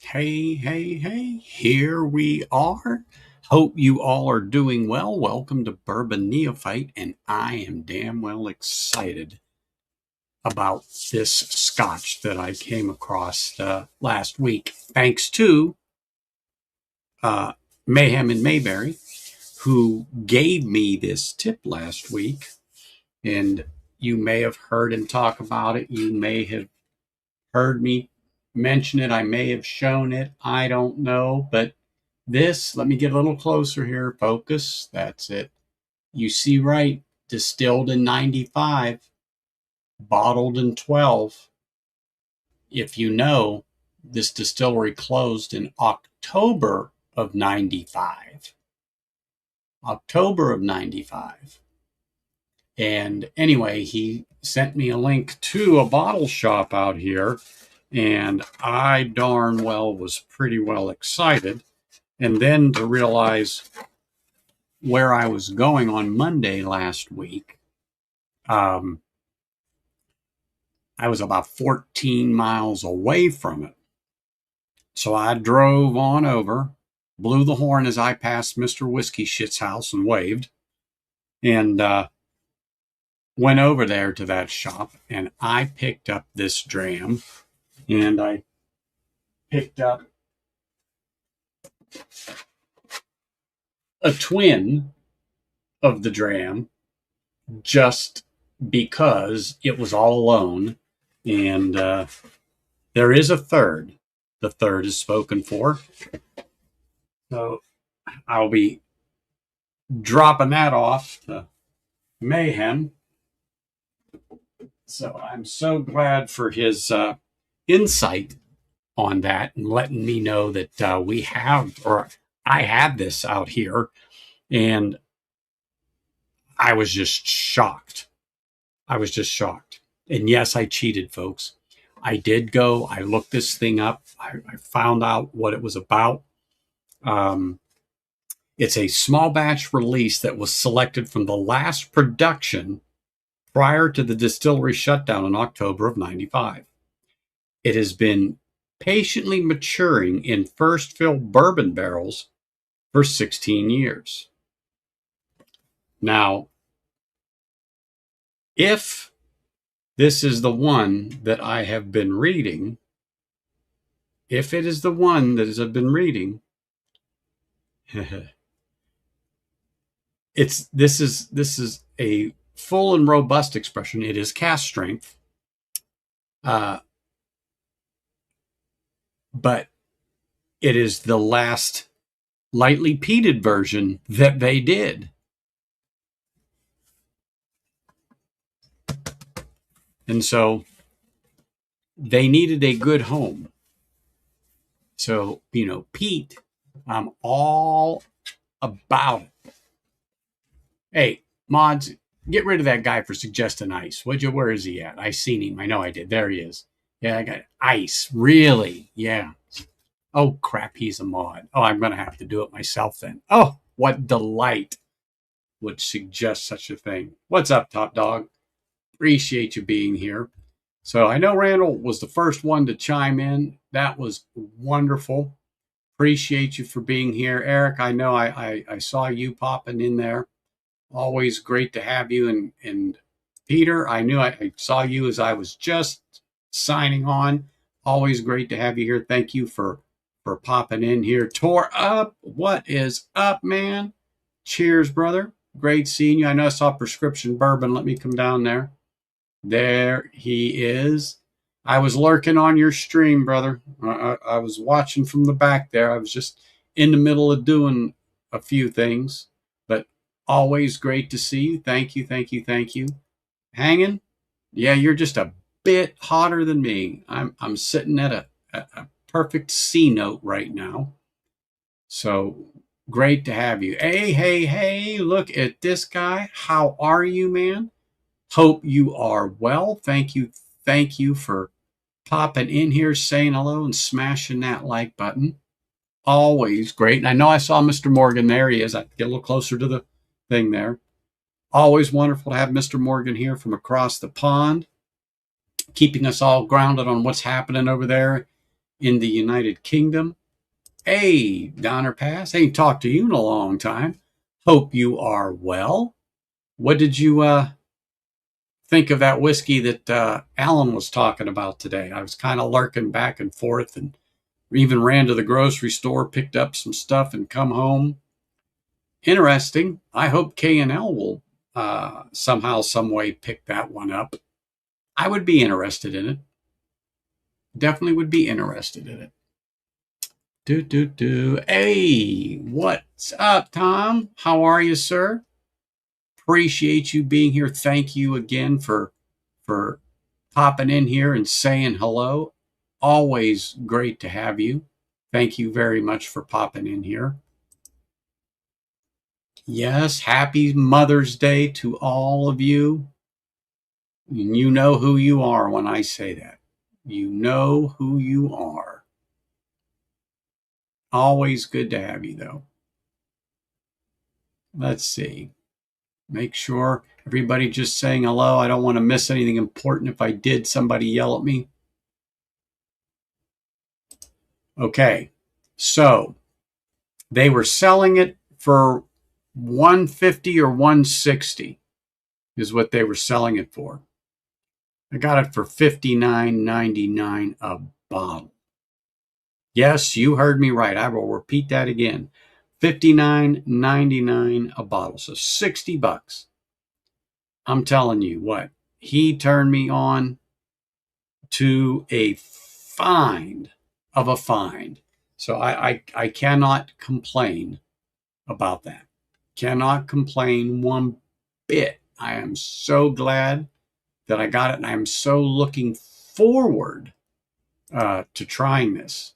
Hey, hey, hey, here we are. Hope you all are doing well. Welcome to Bourbon Neophyte, and I am damn well excited about this scotch that I came across last week, thanks to uh, Mayhem and Mayberry, who gave me this tip last week. And you may have heard him talk about it. You may have heard me mention it. I may have shown it. I don't know. But this, let me get a little closer here. Focus. That's it. You see right. Distilled in 95, bottled in 12. If you know, this distillery closed in October of 95. October of 95. And anyway, he sent me a link to a bottle shop out here, and I darn well was pretty well excited. And then to realize where I was going on Monday last week, I was about 14 miles away from it. So I drove on over, blew the horn as I passed Mr. Whiskey Shit's house and waved, and went over there to that shop, and I picked up this dram, and I picked up a twin of the dram just because it was all alone, and there is a third. The third is spoken for, so I'll be dropping that off to Mayhem. So I'm so glad for his insight on that and letting me know that we have, or I have this out here, and I was just shocked. I was just shocked. And yes, I cheated, folks. I did go, I looked this thing up, I found out what it was about. It's a small batch release that was selected from the last production prior to the distillery shutdown in October of 95. It has been patiently maturing in first fill bourbon barrels for 16 years. Now, if this is the one that I have been reading, if it is the one that I've been reading, this is a full and robust expression. It is cask strength, but it is the last lightly peated version that they did. And so they needed a good home. So, peat, I'm all about it. Hey, mods, get rid of that guy for suggesting ice. Where is he at? I seen him. I know I did. There he is. Yeah, I got ice. Really? Yeah. Oh, crap. He's a mod. Oh, I'm going to have to do it myself then. Oh, what delight would suggest such a thing. What's up, Top Dog? Appreciate you being here. So I know Randall was the first one to chime in. That was wonderful. Appreciate you for being here. Eric, I know I saw you popping in there. Always great to have you. And Peter, I knew I saw you as I was just signing on. Always great to have you here. Thank you for popping in here. Tore up. What is up, man? Cheers, brother. Great seeing you. I know I saw Prescription Bourbon. Let me come down there. There he is. I was lurking on your stream, brother. I was watching from the back there. I was just in the middle of doing a few things, but always great to see you. Thank you, thank you, thank you. Hanging? Yeah, you're just a bit hotter than me. I'm sitting at a perfect C note right now. So great to have you. Hey, look at this guy. How are you, man? Hope you are well. Thank you for popping in here, saying hello, and smashing that like button. Always great. And I know I saw Mr. Morgan. There he is. I get a little closer to the thing there. Always wonderful to have Mr. Morgan here from across the pond, keeping us all grounded on what's happening over there in the United Kingdom. Hey, Donner Pass. Ain't talked to you in a long time. Hope you are well. What did you think of that whiskey that Alan was talking about today? I was kind of lurking back and forth and even ran to the grocery store, picked up some stuff, and come home. Interesting. I hope K&L will somehow, some way pick that one up. I would be interested in it. Definitely would be interested in it. Hey, what's up, Tom? How are you, sir? Appreciate you being here. Thank you again for popping in here and saying hello. Always great to have you. Thank you very much for popping in here. Yes, happy Mother's Day to all of you. And you know who you are when I say that. You know who you are. Always good to have you, though. Let's see. Make sure everybody just saying hello. I don't want to miss anything important. If I did, somebody yell at me. Okay. So they were selling it for $150 or $160 is what they were selling it for. I got it for $59.99 a bottle. Yes, you heard me right. I will repeat that again. $59.99 a bottle. So $60. I'm telling you what, he turned me on to a find of a find. So I cannot complain about that. Cannot complain one bit. I am so glad that I got it, and I'm so looking forward to trying this.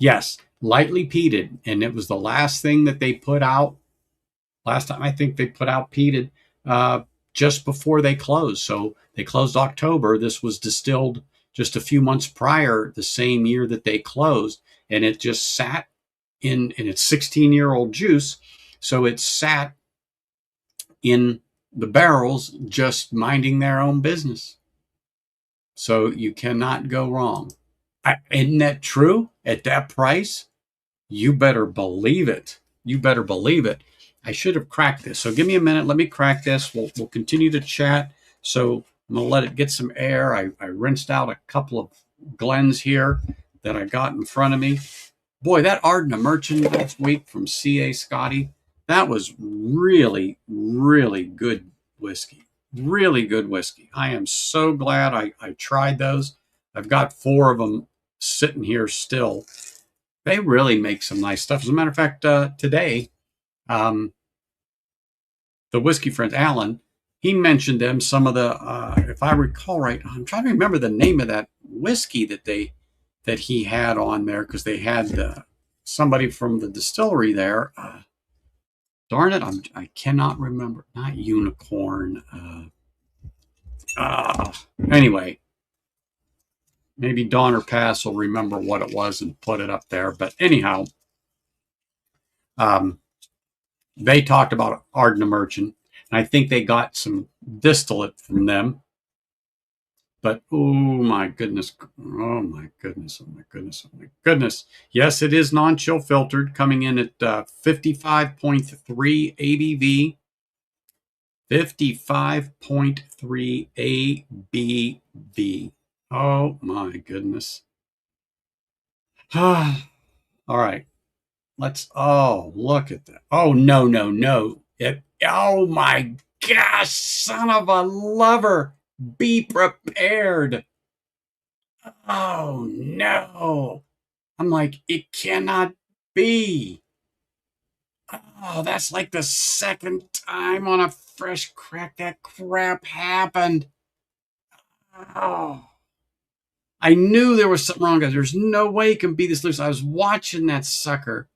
Yes, lightly peated, and it was the last thing that they put out. Last time I think they put out peated just before they closed. So they closed October. This was distilled just a few months prior, the same year that they closed, and it just sat in its 16-year-old juice. So it sat in the barrels just minding their own business. So you cannot go wrong. Isn't that true? At that price, you better believe it. You better believe it. I should have cracked this. So give me a minute. Let me crack this. We'll continue to chat. So I'm going to let it get some air. I rinsed out a couple of Glens here that I got in front of me. Boy, that Ardent Merchant last week from C.A. Scotty, that was really, really good whiskey. Really good whiskey. I am so glad I tried those. I've got 4 of them sitting here still. They really make some nice stuff. As a matter of fact, today, the whiskey friend Alan, he mentioned them. Some of the, if I recall right, I'm trying to remember the name of that whiskey that he had on there, because they had somebody from the distillery there. Darn it, I cannot remember. Not Unicorn. Anyway, maybe Donner Pass will remember what it was and put it up there. But anyhow, they talked about Ardent Merchant, and I think they got some distillate from them. But oh my goodness, oh my goodness, oh my goodness, oh my goodness. Yes, it is non-chill filtered, coming in at 55.3 ABV. 55.3 ABV. Oh my goodness. All right. Look at that. Oh, no, no, no. Oh my gosh, son of a lover. Be prepared. Oh no. I'm like, it cannot be. Oh, that's like the second time on a fresh crack that crap happened. Oh. I knew there was something wrong, guys. There's no way it can be this loose. I was watching that sucker.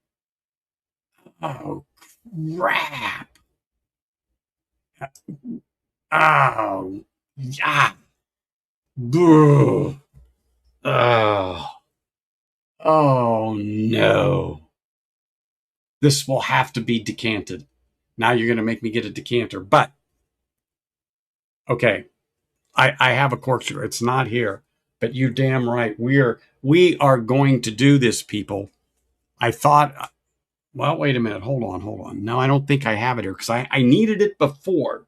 Oh, crap. Oh, yeah. Boo. Oh, oh no. This will have to be decanted. Now you're going to make me get a decanter. But, okay, I have a corkscrew. It's not here. But you damn right. We are going to do this, people. I thought, well, wait a minute. Hold on. No, I don't think I have it here because I needed it before.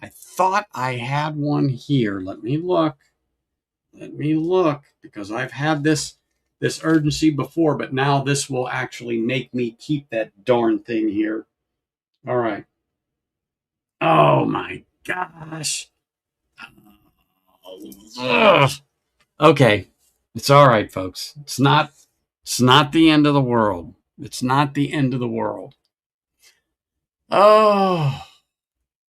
I thought I had one here. Let me look. Because I've had this urgency before, but now this will actually make me keep that darn thing here. All right. Oh my gosh. Ugh. Okay. It's all right, folks. It's not the end of the world. It's not the end of the world. Oh.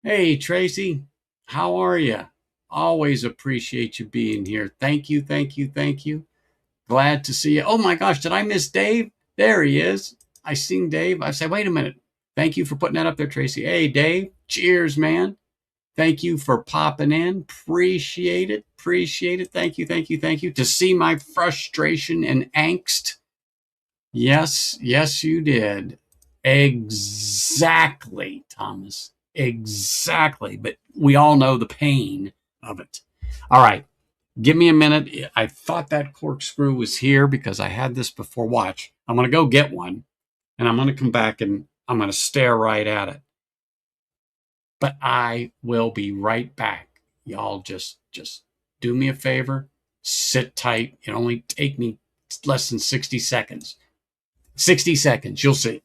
Hey, Tracy. How are you? Always appreciate you being here. Thank you. Glad to see you. Oh my gosh, did I miss Dave? There he is. I seen Dave. I said, wait a minute. Thank you for putting that up there, Tracy. Hey, Dave. Cheers, man. Thank you for popping in. Appreciate it. Thank you. To see my frustration and angst. Yes, you did. Exactly, Thomas. Exactly. But we all know the pain of it. All right. Give me a minute. I thought that corkscrew was here because I had this before. Watch. I'm going to go get one, and I'm going to come back, and I'm going to stare right at it. But I will be right back. Y'all just do me a favor. Sit tight. It only take me less than 60 seconds. 60 seconds. You'll see.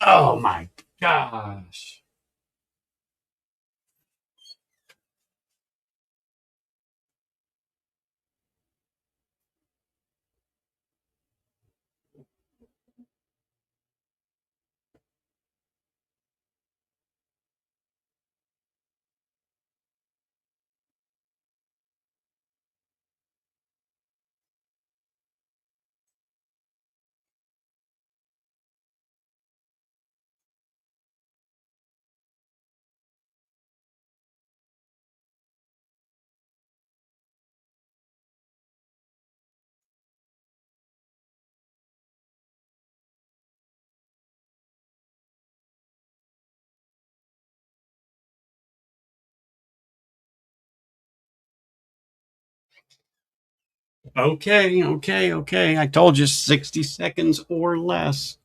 Oh, my gosh. Okay. I told you 60 seconds or less.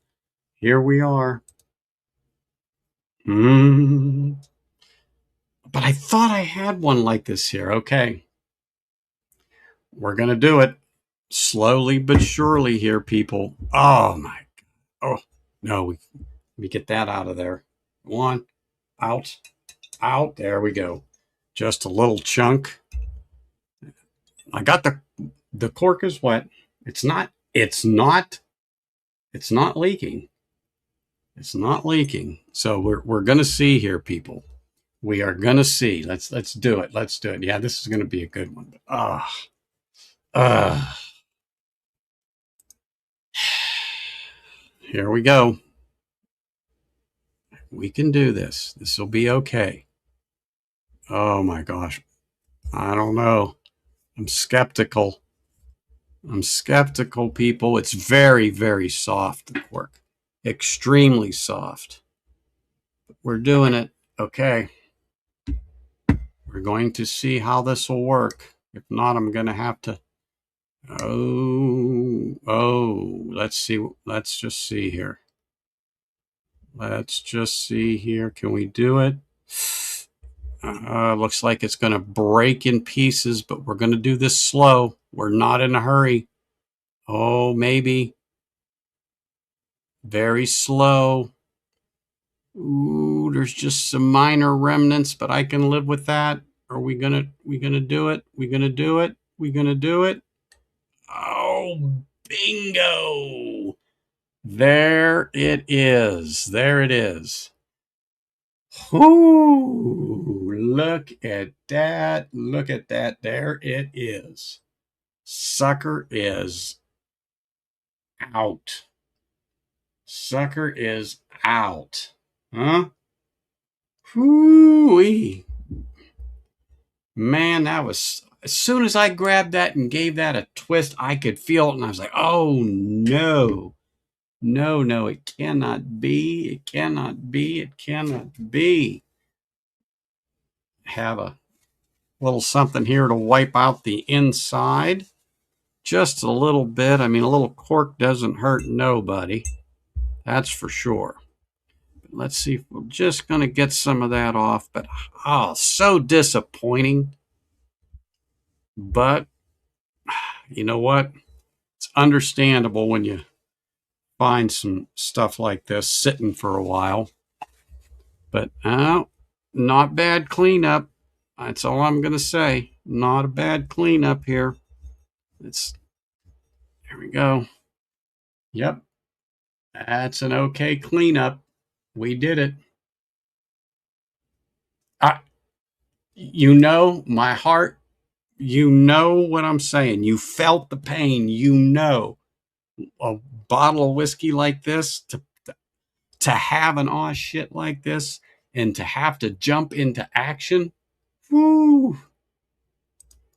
Here we are. But I thought I had one like this here. Okay. We're going to do it slowly but surely here, people. Oh, my. Oh, no. Let me get that out of there. One. Out. There we go. Just a little chunk. I got the cork is wet. It's not leaking. It's not leaking. So we're going to see here, people. We are going to see. Let's do it. Yeah, this is going to be a good one. Here we go. We can do this. This will be okay. Oh my gosh. I don't know. I'm skeptical, people. It's very, very soft, the cork. Extremely soft. We're doing it. Okay. We're going to see how this will work. If not, I'm going to have to. Let's see. Let's just see here. Can we do it? Looks like it's going to break in pieces, but we're going to do this slow. We're not in a hurry. Oh, maybe. Very slow. Ooh, there's just some minor remnants, but I can live with that. Are we gonna do it? We gonna do it? Oh, bingo! There it is. Ooh, look at that. There it is. Sucker is out. Huh? Whoo-wee. Man, that was, as soon as I grabbed that and gave that a twist, I could feel it, and I was like, oh no. No, no, it cannot be. It cannot be. It cannot be. Have a little something here to wipe out the inside. Just a little bit. I mean, a little cork doesn't hurt nobody. That's for sure. Let's see if we're just going to get some of that off. But, oh, so disappointing. But, you know what? It's understandable when you find some stuff like this sitting for a while. But, not bad cleanup. That's all I'm going to say. Not a bad cleanup here. There we go. Yep. That's an okay cleanup. We did it. My heart, you know what I'm saying. You felt the pain. You know, a bottle of whiskey like this, to have an aw shit like this and to have to jump into action. Woo.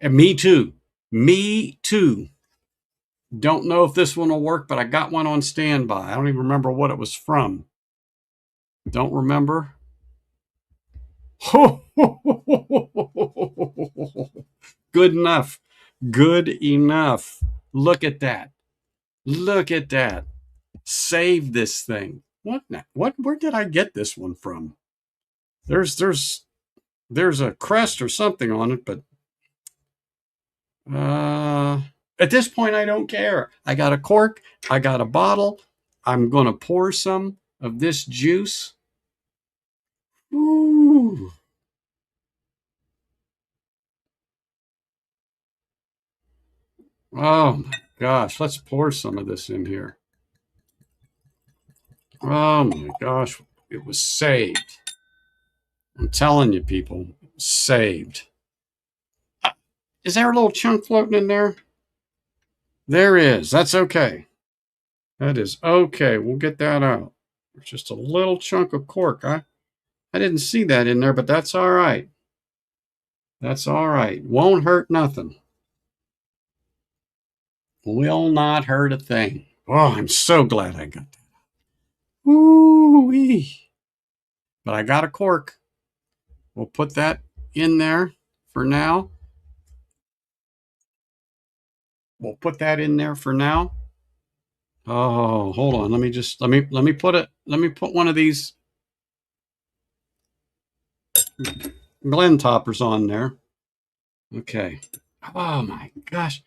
And me too. Me too. Don't know if this one will work, but I got one on standby. I don't even remember what it was from. Don't remember. Good enough. Good enough. Look at that. Look at that. Save this thing. What? Where did I get this one from? There's a crest or something on it, but at this point I don't care. I got a cork. I got a bottle. I'm gonna pour some of this juice. Ooh. Oh my gosh, let's pour some of this in here. Oh my gosh, it was saved. I'm telling you, people, saved. Is there a little chunk floating in there? There is. That's okay. That is okay. We'll get that out. There's just a little chunk of cork. I didn't see that in there, but that's all right. That's all right. Won't hurt nothing. Will not hurt a thing. Oh, I'm so glad I got that. Woo-wee. But I got a cork. We'll put that in there for now. We'll put that in there for now. Oh, hold on. Let me put one of these Glen toppers on there. Okay. Oh my gosh.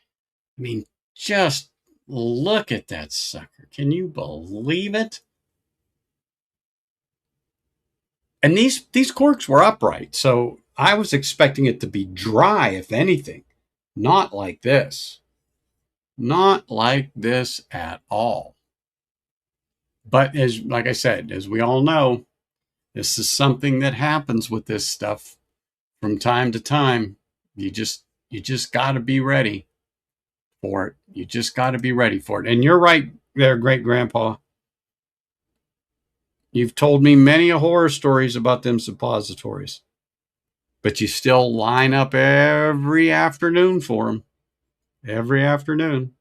I mean, just look at that sucker. Can you believe it? And these corks were upright, so I was expecting it to be dry, if anything. Not like this. Not like this at all. But like I said, as we all know, this is something that happens with this stuff from time to time. You just got to be ready for it. You just got to be ready for it. And you're right there, great grandpa. You've told me many horror stories about them suppositories, but you still line up every afternoon for them. Every afternoon.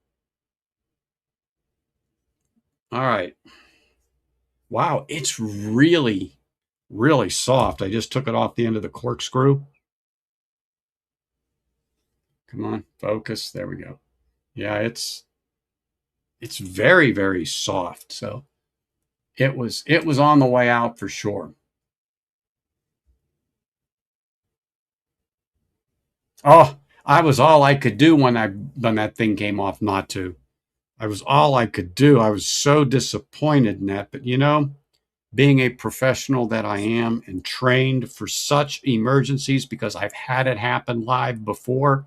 All right. Wow, it's really, really soft. I just took it off the end of the corkscrew. Come on, focus. There we go. Yeah, it's very, very soft. So it was on the way out for sure. Oh, I was all I could do when that thing came off not to. I was all I could do. I was so disappointed in that. But being a professional that I am and trained for such emergencies because I've had it happen live before,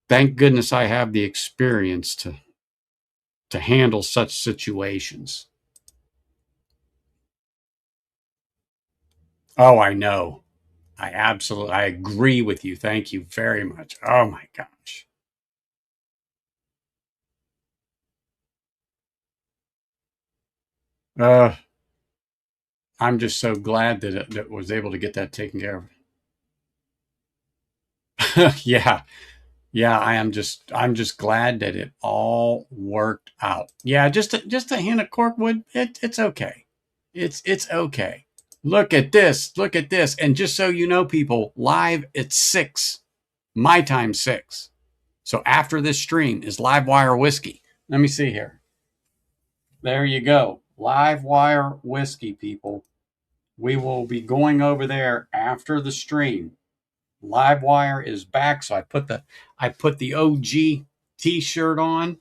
thank goodness I have the experience to handle such situations. Oh, I know. I agree with you. Thank you very much. Oh my gosh. Uh, I'm just so glad that it was able to get that taken care of. Yeah. Yeah, I'm just glad that it all worked out. Yeah, just a hint of corkwood. It's okay. It's okay. Look at this. Look at this. And just so you know, people, live at 6, my time 6. So after this stream is Live Wire Whiskey. Let me see here. There you go. Live Wire Whiskey, people. We will be going over there after the stream. Livewire is back, so I put the OG t-shirt on,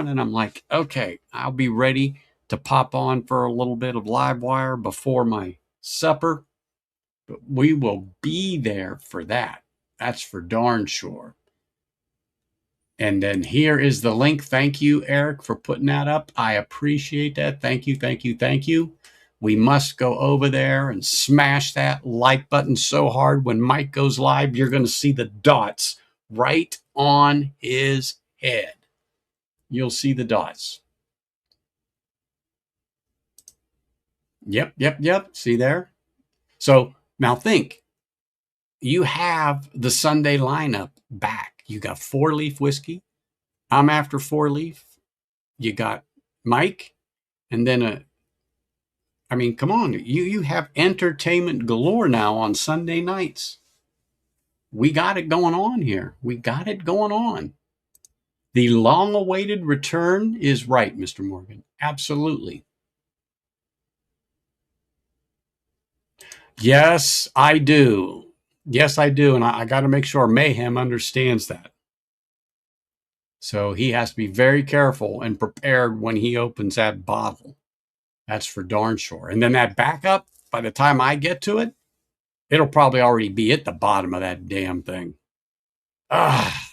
and I'm like, okay, I'll be ready to pop on for a little bit of Livewire before my supper. But we will be there for that. That's for darn sure. And then here is the link. Thank you, Eric, for putting that up. I appreciate that. Thank you, thank you, thank you. We must go over there and smash that like button so hard when Mike goes live, you're going to see the dots right on his head. You'll see the dots. Yep, yep, yep. See there? So now think, you have the Sunday lineup back. You got 4-leaf whiskey. I'm after 4-leaf. You got Mike, and then I mean, come on, you have entertainment galore now on Sunday nights. We got it going on here. We got it going on. The long-awaited return is right, Mr. Morgan. Absolutely. Yes, I do. Yes, I do. And I got to make sure Mayhem understands that. So he has to be very careful and prepared when he opens that bottle. That's for darn sure. And then that backup, by the time I get to it, it'll probably already be at the bottom of that damn thing. Ah,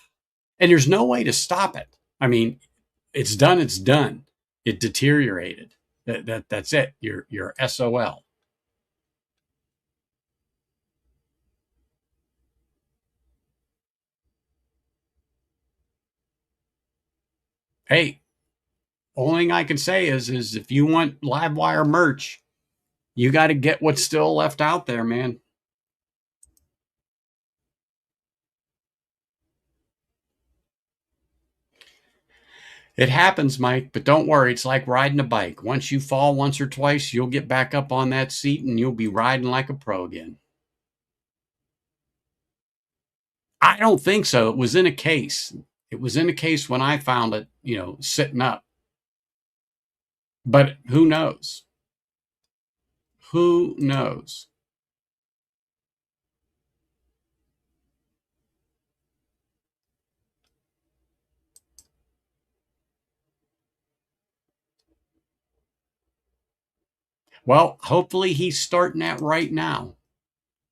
and there's no way to stop it. I mean, it's done. It's done. It deteriorated. That's it. You're SOL. Hey, only thing I can say is if you want Livewire merch, you got to get what's still left out there, man. It happens, Mike, but don't worry. It's like riding a bike. Once you fall once or twice, you'll get back up on that seat and you'll be riding like a pro again. I don't think so. It was in a case. It was in a case when I found it, sitting up. But who knows? Who knows? Well, hopefully he's starting that right now.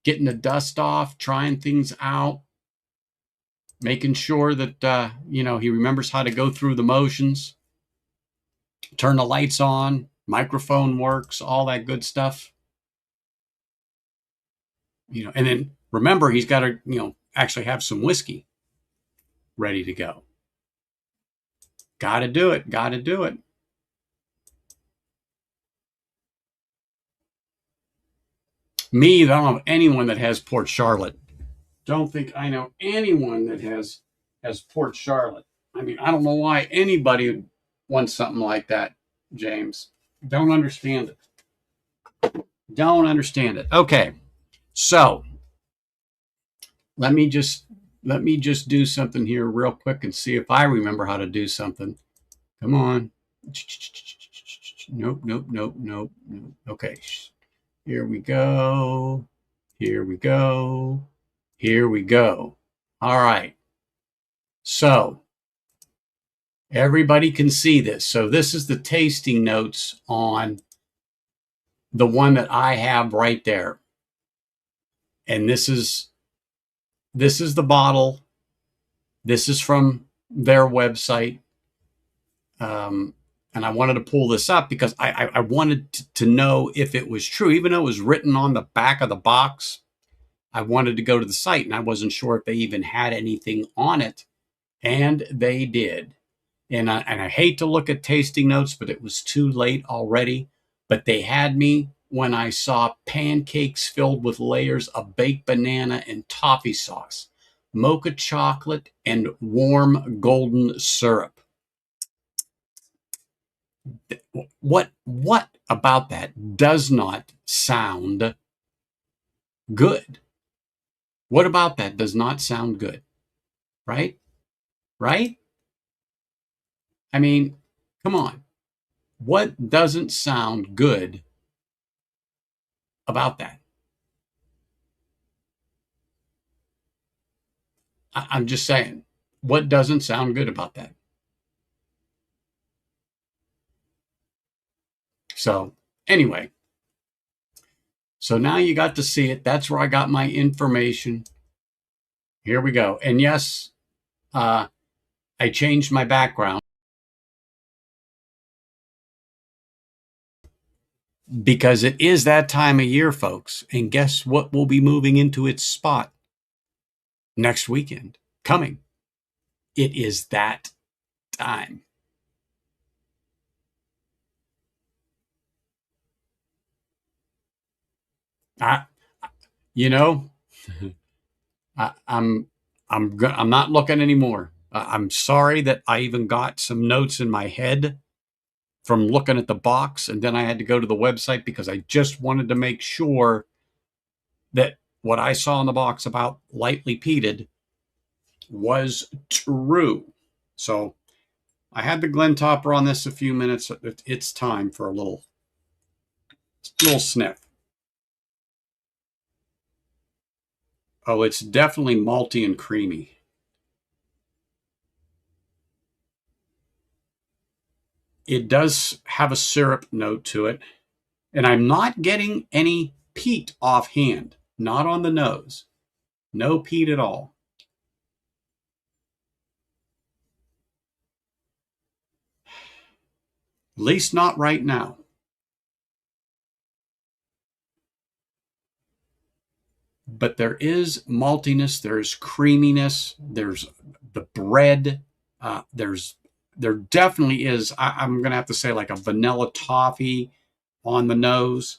Getting the dust off, trying things out, making sure that he remembers how to go through the motions, turn the lights on, microphone works, all that good stuff. And then remember he's got to actually have some whiskey ready to go. Got to do it. Got to do it. Me, I don't know anyone that has Port Charlotte. Don't think I know anyone that has Port Charlotte. I mean, I don't know why anybody wants something like that, James. Don't understand it. Don't understand it. Okay. So let me just do something here real quick and see if I remember how to do something. Come on. Nope, nope, nope, nope, nope. Okay. Here we go. Here we go. Here we go. All right. So everybody can see this. So this is the tasting notes on the one that I have right there. And this is the bottle. This is from their website. And I wanted to pull this up because I wanted to know if it was true, even though it was written on the back of the box. I wanted to go to the site and I wasn't sure if they even had anything on it. And they did. And I hate to look at tasting notes, but it was too late already. But they had me when I saw pancakes filled with layers of baked banana and toffee sauce. mocha chocolate, and warm golden syrup. What about that does not sound good? What about that does not sound good? Right? Right? I mean, come on. What doesn't sound good about that? I'm just saying. What doesn't sound good about that? So, anyway, so now you got to see it. That's where I got my information. Here we go. And yes, I changed my background because it is that time of year, folks. And guess what will be moving into its spot next weekend? Coming. It is that time. I, you know, I'm not looking anymore. I'm sorry that I even got some notes in my head from looking at the box, and then I had to go to the website because I just wanted to make sure that what I saw in the box about lightly peated was true. So I had the Glen topper on this a few minutes. It's time for a little sniff. Oh, it's definitely malty and creamy. It does have a syrup note to it, and I'm not getting any peat offhand, not on the nose. No peat at all. At least not right now. But there is maltiness, there's creaminess, there's the bread, there definitely is. I'm gonna have to say like a vanilla toffee on the nose,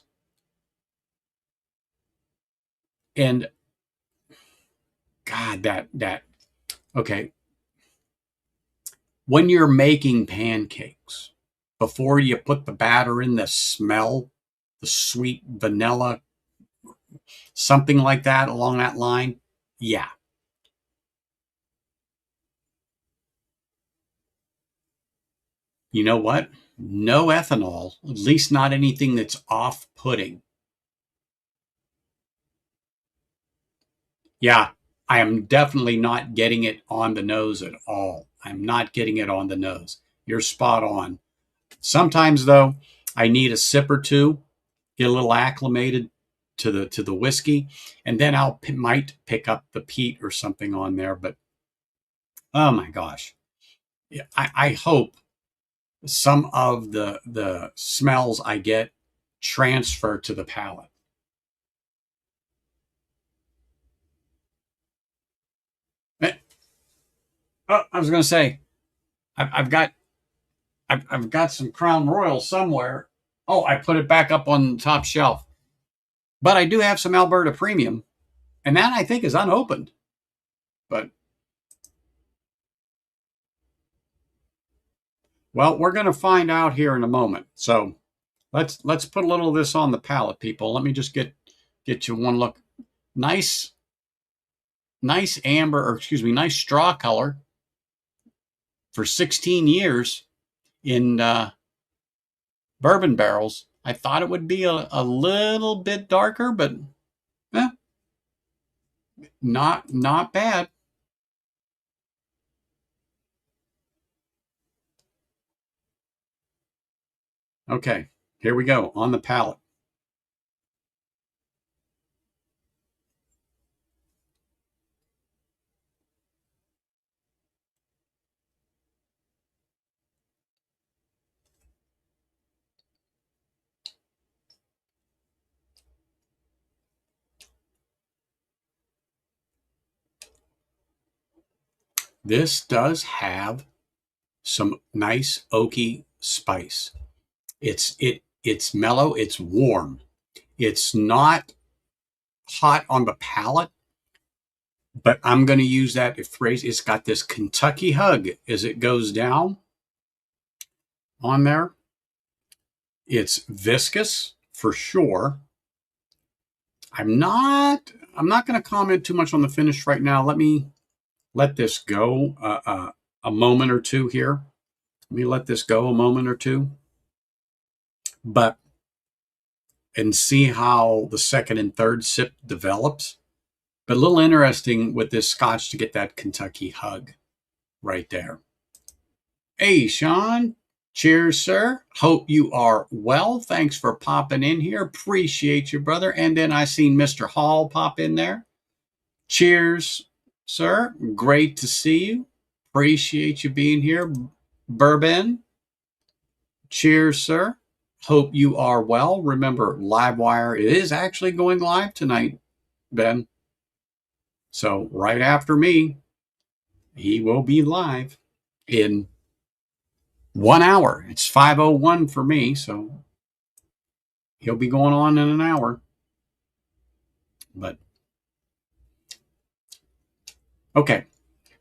and God, that okay. When you're making pancakes, before you put the batter in, the smell, the sweet vanilla, something like that along that line, yeah. You know what? No ethanol, at least not anything that's off-putting. Yeah, I am definitely not getting it on the nose at all. I'm not getting it on the nose. You're spot on. Sometimes though, I need a sip or two, get a little acclimated to the whiskey, and then might pick up the peat or something on there. But oh my gosh, yeah, I hope some of the smells I get transfer to the palate. Eh, Oh, I was going to say I've got I've got some Crown Royal somewhere. Oh, I put it back up on the top shelf. But I do have some Alberta Premium, and that I think is unopened. But well, we're going to find out here in a moment. So let's put a little of this on the palate, people. Let me just get you one look. Nice, nice amber, or excuse me, nice straw color for 16 years in bourbon barrels. I thought it would be a little bit darker, but eh, not bad. Okay, here we go on the palate. This does have some nice oaky spice. It's mellow, it's warm. It's not hot on the palate, but I'm going to use that phrase. It's got this Kentucky hug as it goes down on there. It's viscous for sure. I'm not going to comment too much on the finish right now. Let me let this go a moment or two here. Let me let this go a moment or two, but and see how the second and third sip develops. But a little interesting with this scotch to get that Kentucky hug right there. Hey, Sean. Cheers, sir. Hope you are well. Thanks for popping in here. Appreciate you, brother. And then I seen Mr. Hall pop in there. Cheers, sir. Great to see you. Appreciate you being here. Bourbon. Cheers, sir. Hope you are well. Remember, Livewire is actually going live tonight, Ben. So right after me, he will be live in 1 hour. It's 5:01 for me, so he'll be going on in an hour. But okay,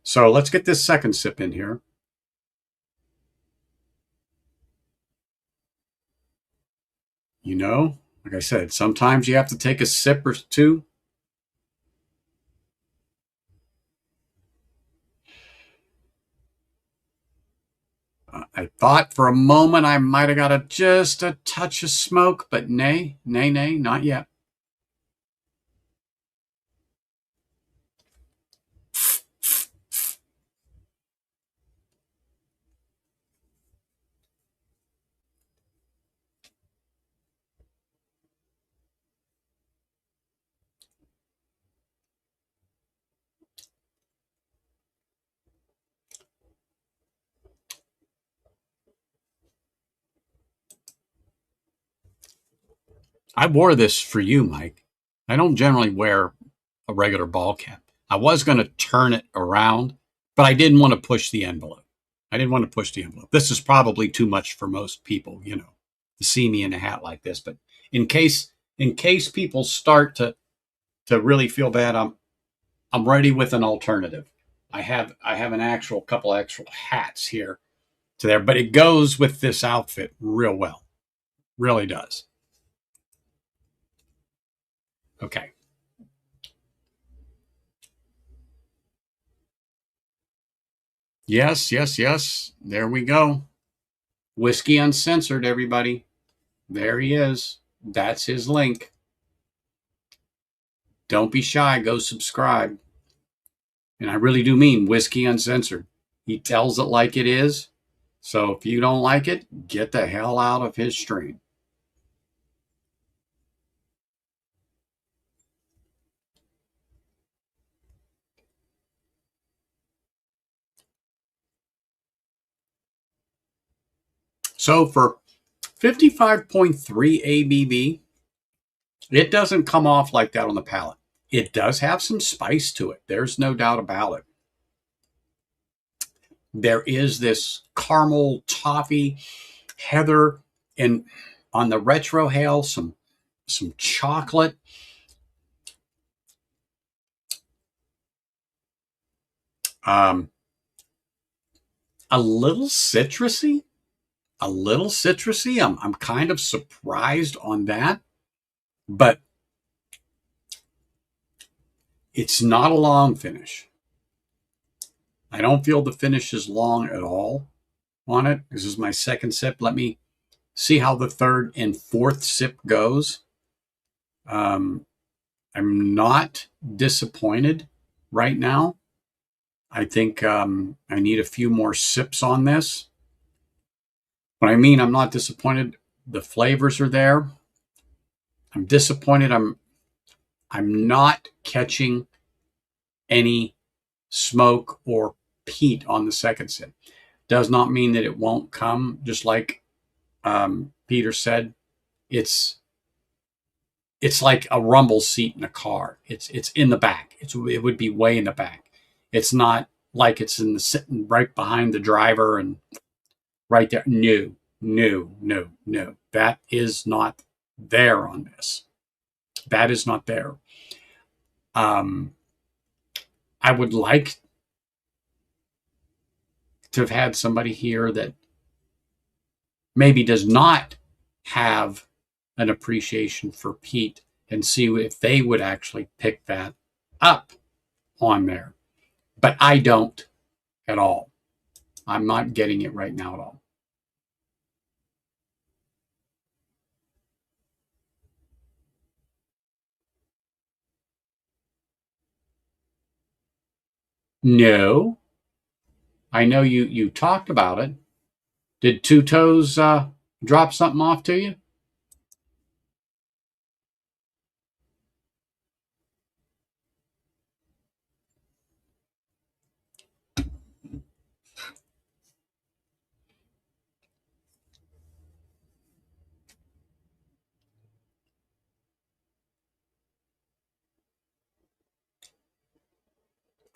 so let's get this second sip in here. You know, like I said, sometimes you have to take a sip or two. I thought for a moment I might have got just a touch of smoke, but nay, not yet. I wore this for you, Mike. I don't generally wear a regular ball cap. I was going to turn it around, but I didn't want to push the envelope. This is probably too much for most people, you know, to see me in a hat like this. But in case people start to really feel bad, I'm ready with an alternative. I have an actual couple actual hats here to there, but it goes with this outfit real well. Really does. Okay. Yes. There we go. Whiskey Uncensored, everybody. There he is. That's his link. Don't be shy. Go subscribe. And I really do mean Whiskey Uncensored. He tells it like it is. So if you don't like it, get the hell out of his stream. So for 55.3 ABV, it doesn't come off like that on the palate. It does have some spice to it. There's no doubt about it. There is this caramel, toffee, heather, and on the retrohale, some chocolate. A little citrusy. I'm kind of surprised on that, but it's not a long finish. I don't feel the finish is long at all on it. This is my second sip. Let me see how the third and fourth sip goes. I'm not disappointed right now. I think I need a few more sips on this. What I mean, I'm not disappointed. The flavors are there. I'm disappointed. I'm not catching any smoke or peat on the second sip. Does not mean that it won't come. Just like Peter said, it's like a rumble seat in a car. It's in the back. It would be way in the back. It's not like it's in the sitting right behind the driver and right there. No. That is not there on this. That is not there. I would like to have had somebody here that maybe does not have an appreciation for peat and see if they would actually pick that up on there. But I don't at all. I'm not getting it right now at all. No, I know you talked about it. Did Two Toes drop something off to you?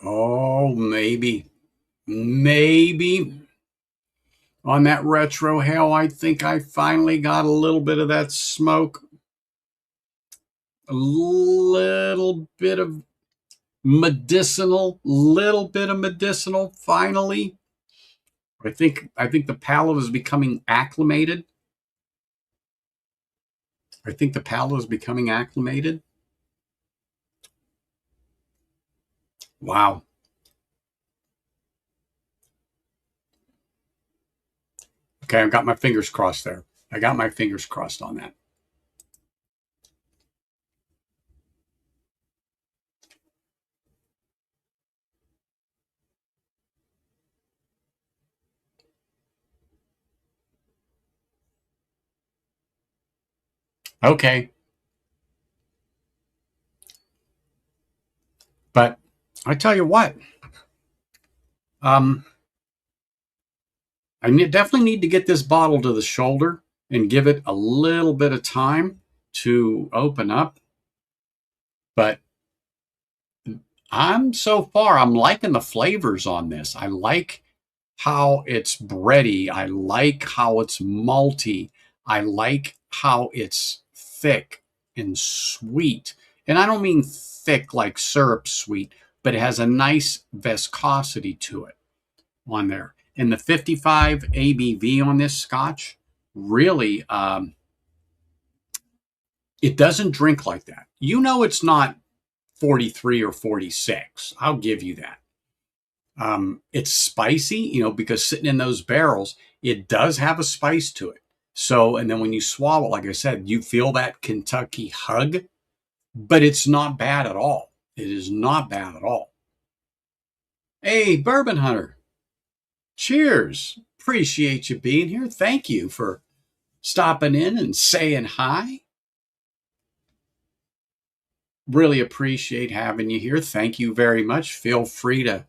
Oh, maybe on that retro hail. I think I finally got a little bit of that smoke, a little bit of medicinal. Finally, I think the palate is becoming acclimated. I think the palate is becoming acclimated. Wow. Okay, I've got my fingers crossed there. I got my fingers crossed on that. Okay, but I tell you what, um, definitely need to get this bottle to the shoulder and give it a little bit of time to open up. But I'm liking the flavors on this. I like how it's bready. I like how it's malty. I like how it's thick and sweet. And I don't mean thick like syrup sweet, but it has a nice viscosity to it on there. And the 55 ABV on this scotch really, it doesn't drink like that. You know, it's not 43 or 46. I'll give you that. It's spicy, because sitting in those barrels, it does have a spice to it. So, and then when you swallow, like I said, you feel that Kentucky hug, but it's not bad at all. It is not bad at all. Hey, Bourbon Hunter, cheers. Appreciate you being here. Thank you for stopping in and saying hi. Really appreciate having you here. Thank you very much. Feel free to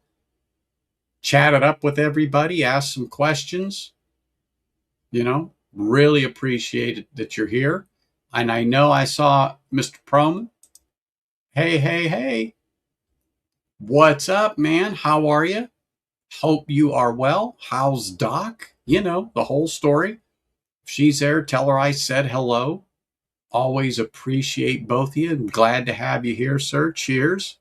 chat it up with everybody, ask some questions. Really appreciate it that you're here. And I know I saw Mr. Proman. Hey, hey, hey. What's up, man? How are you? Hope you are well. How's Doc? The whole story. If she's there, tell her I said hello. Always appreciate both of you and glad to have you here, sir. Cheers.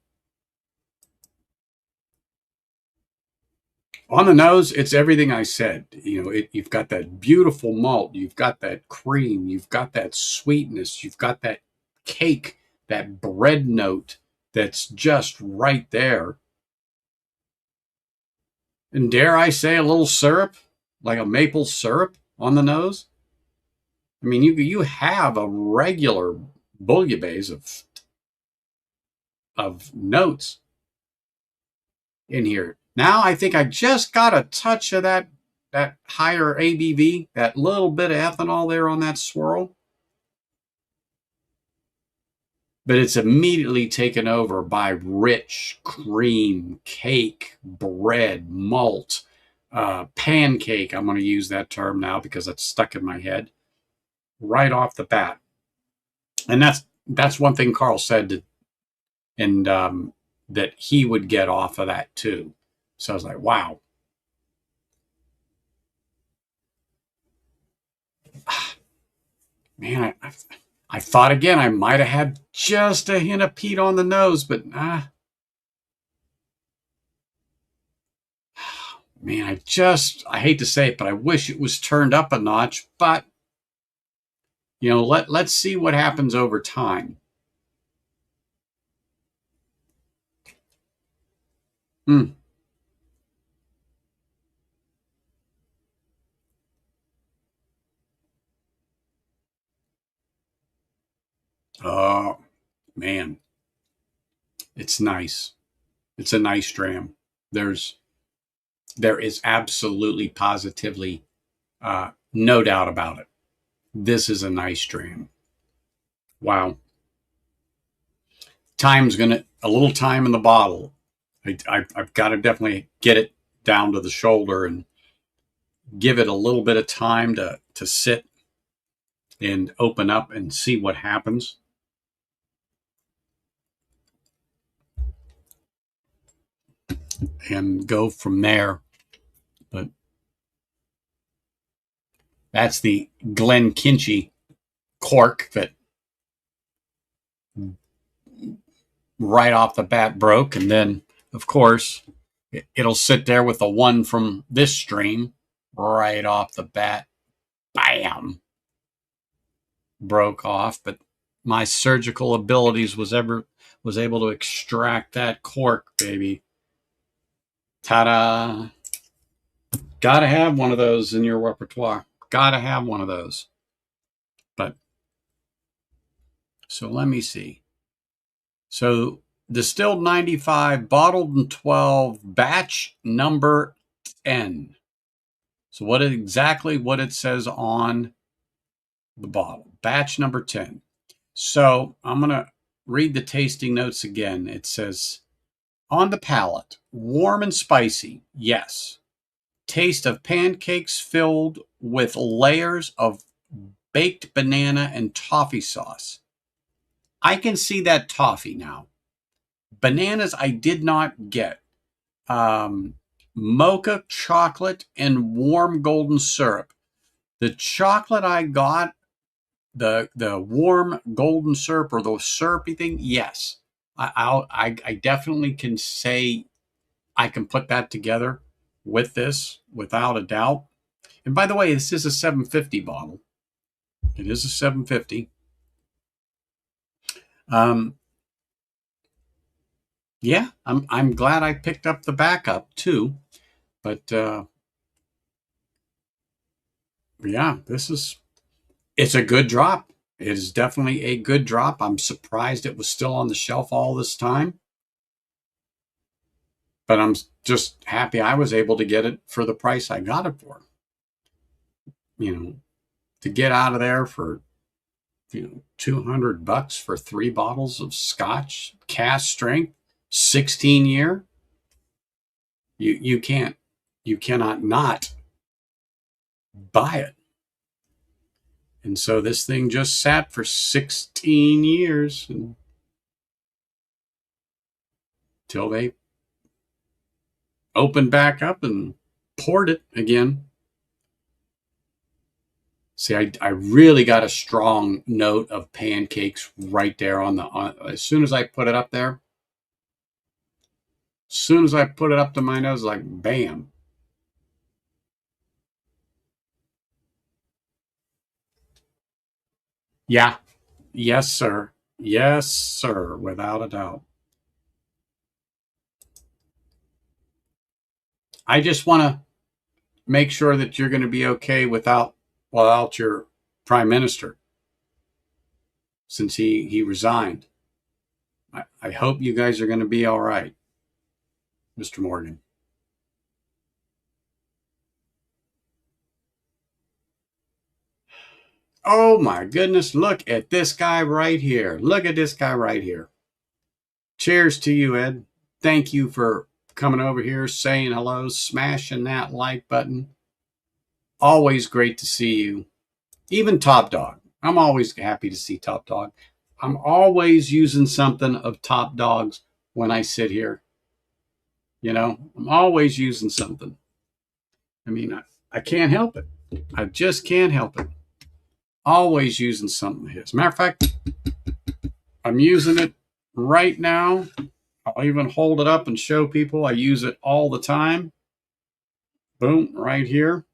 On the nose, it's everything I said. You've got that beautiful malt, you've got that cream, you've got that sweetness, you've got that cake, that bread note that's just right there. And dare I say, a little syrup, like a maple syrup on the nose. I mean, you have a regular bouillabaisse of notes in here. Now I think I just got a touch of that higher ABV, that little bit of ethanol there on that swirl. But it's immediately taken over by rich cream, cake, bread, malt, pancake. I'm going to use that term now because it's stuck in my head right off the bat. And that's one thing Carl said, and that he would get off of that too. So I was like, wow. Man, I thought again I might have had just a hint of peat on the nose, but Man, I hate to say it, but I wish it was turned up a notch. But, let's see what happens over time. Mm. Oh, man. It's nice. It's a nice dram. There is absolutely, positively, no doubt about it. This is a nice dram. Wow. A little time in the bottle. I've got to definitely get it down to the shoulder and give it a little bit of time to sit and open up and see what happens. And go from there. But that's the Glen Garioch cork that right off the bat broke. And then, of course, it'll sit there with the one from this stream right off the bat. Bam! Broke off. But my surgical abilities was able to extract that cork, baby. Ta-da! Gotta have one of those in your repertoire. Gotta have one of those. But so let me see. So distilled 95, bottled in 12, batch number 10. So what it says on the bottle. Batch number 10. So I'm going to read the tasting notes again. It says, on the palate, warm and spicy, yes. Taste of pancakes filled with layers of baked banana and toffee sauce. I can see that toffee now. Bananas I did not get. Mocha chocolate and warm golden syrup. The chocolate I got, the warm golden syrup or the syrupy thing, yes. I definitely can say I can put that together with this without a doubt. And by the way, this is a 750 bottle. It is a 750. Yeah, I'm glad I picked up the backup too. But yeah, it's a good drop. It is definitely a good drop. I'm surprised it was still on the shelf all this time. But I'm just happy I was able to get it for the price I got it for. To get out of there for $200 for 3 bottles of Scotch, cask strength, 16-year. You cannot not buy it. And so this thing just sat for 16 years until they opened back up and poured it again. See, I really got a strong note of pancakes right there as soon as I put it up there. As soon as I put it up to my nose, like bam. Yeah. Yes, sir. Yes, sir. Without a doubt. I just want to make sure that you're going to be okay without your prime minister, since he resigned. I hope you guys are going to be all right, Mr. Morgan. Oh my goodness, look at this guy right here. Look at this guy right here. Cheers to you, Ed. Thank you for coming over here, saying hello, smashing that like button. Always great to see you. Even Top Dog. I'm always happy to see Top Dog. I'm always using something of Top Dog's when I sit here. I'm always using something. I mean, I can't help it. I just can't help it. Always using something of his. Matter of fact, I'm using it right now. I'll even hold it up and show people I use it all the time. Boom, right here.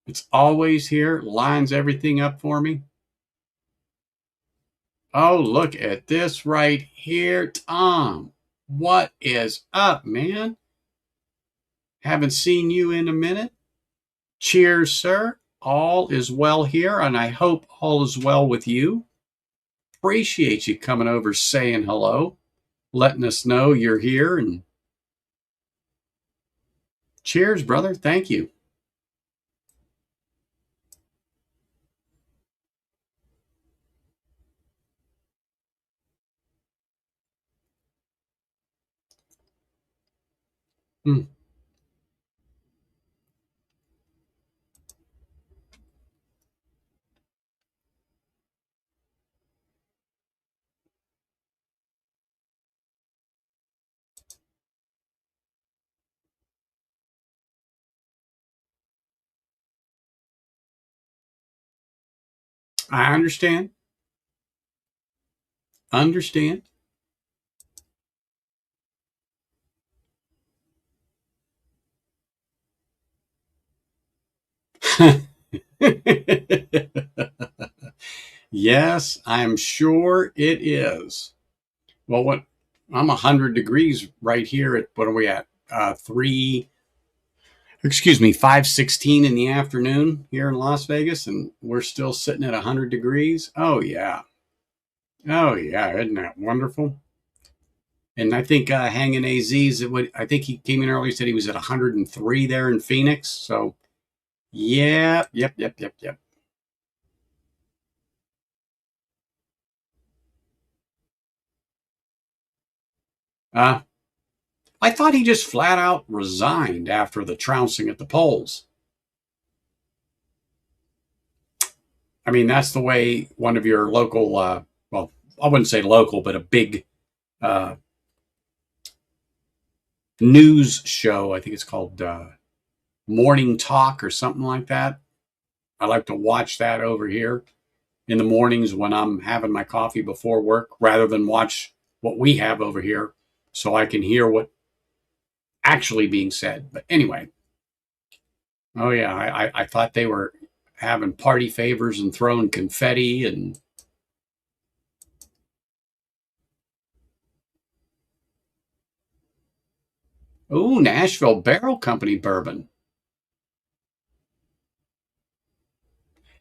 It's always here. Lines everything up for me. Oh, look at this right here. Tom, what is up, man? Haven't seen you in a minute. Cheers, sir. All is well here, and I hope all is well with you. Appreciate you coming over, saying hello, letting us know you're here, and cheers, brother. Thank you. Hmm. I understand. Understand. Yes, I'm sure it is. Well, what I'm 100 degrees right here at what are we at? 5:16 in the afternoon here in Las Vegas, and we're still sitting at 100 degrees. Oh yeah, oh yeah, isn't that wonderful? And I think Hanging AZ's, I think he came in earlier, said he was at 103 there in Phoenix. So yeah, yep. Uh, I thought he just flat out resigned after the trouncing at the polls. I mean, that's the way one of your local, well, I wouldn't say local, but a big uh, news show. I think it's called Morning Talk or something like that. I like to watch that over here in the mornings when I'm having my coffee before work rather than watch what we have over here so I can hear what actually being said. But anyway, oh yeah, I thought they were having party favors and throwing confetti and ooh, Nashville Barrel Company bourbon.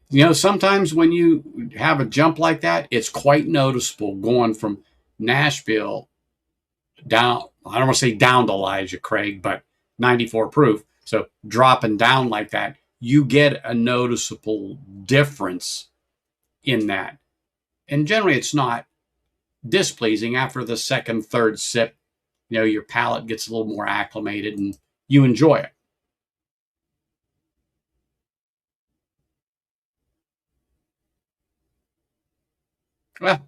You know, sometimes when you have a jump like that, it's quite noticeable going from Nashville down. I don't want to say down to Elijah Craig, but 94 proof. So dropping down like that, you get a noticeable difference in that. And generally, it's not displeasing after the second, third sip. You know, your palate gets a little more acclimated and you enjoy it. Well,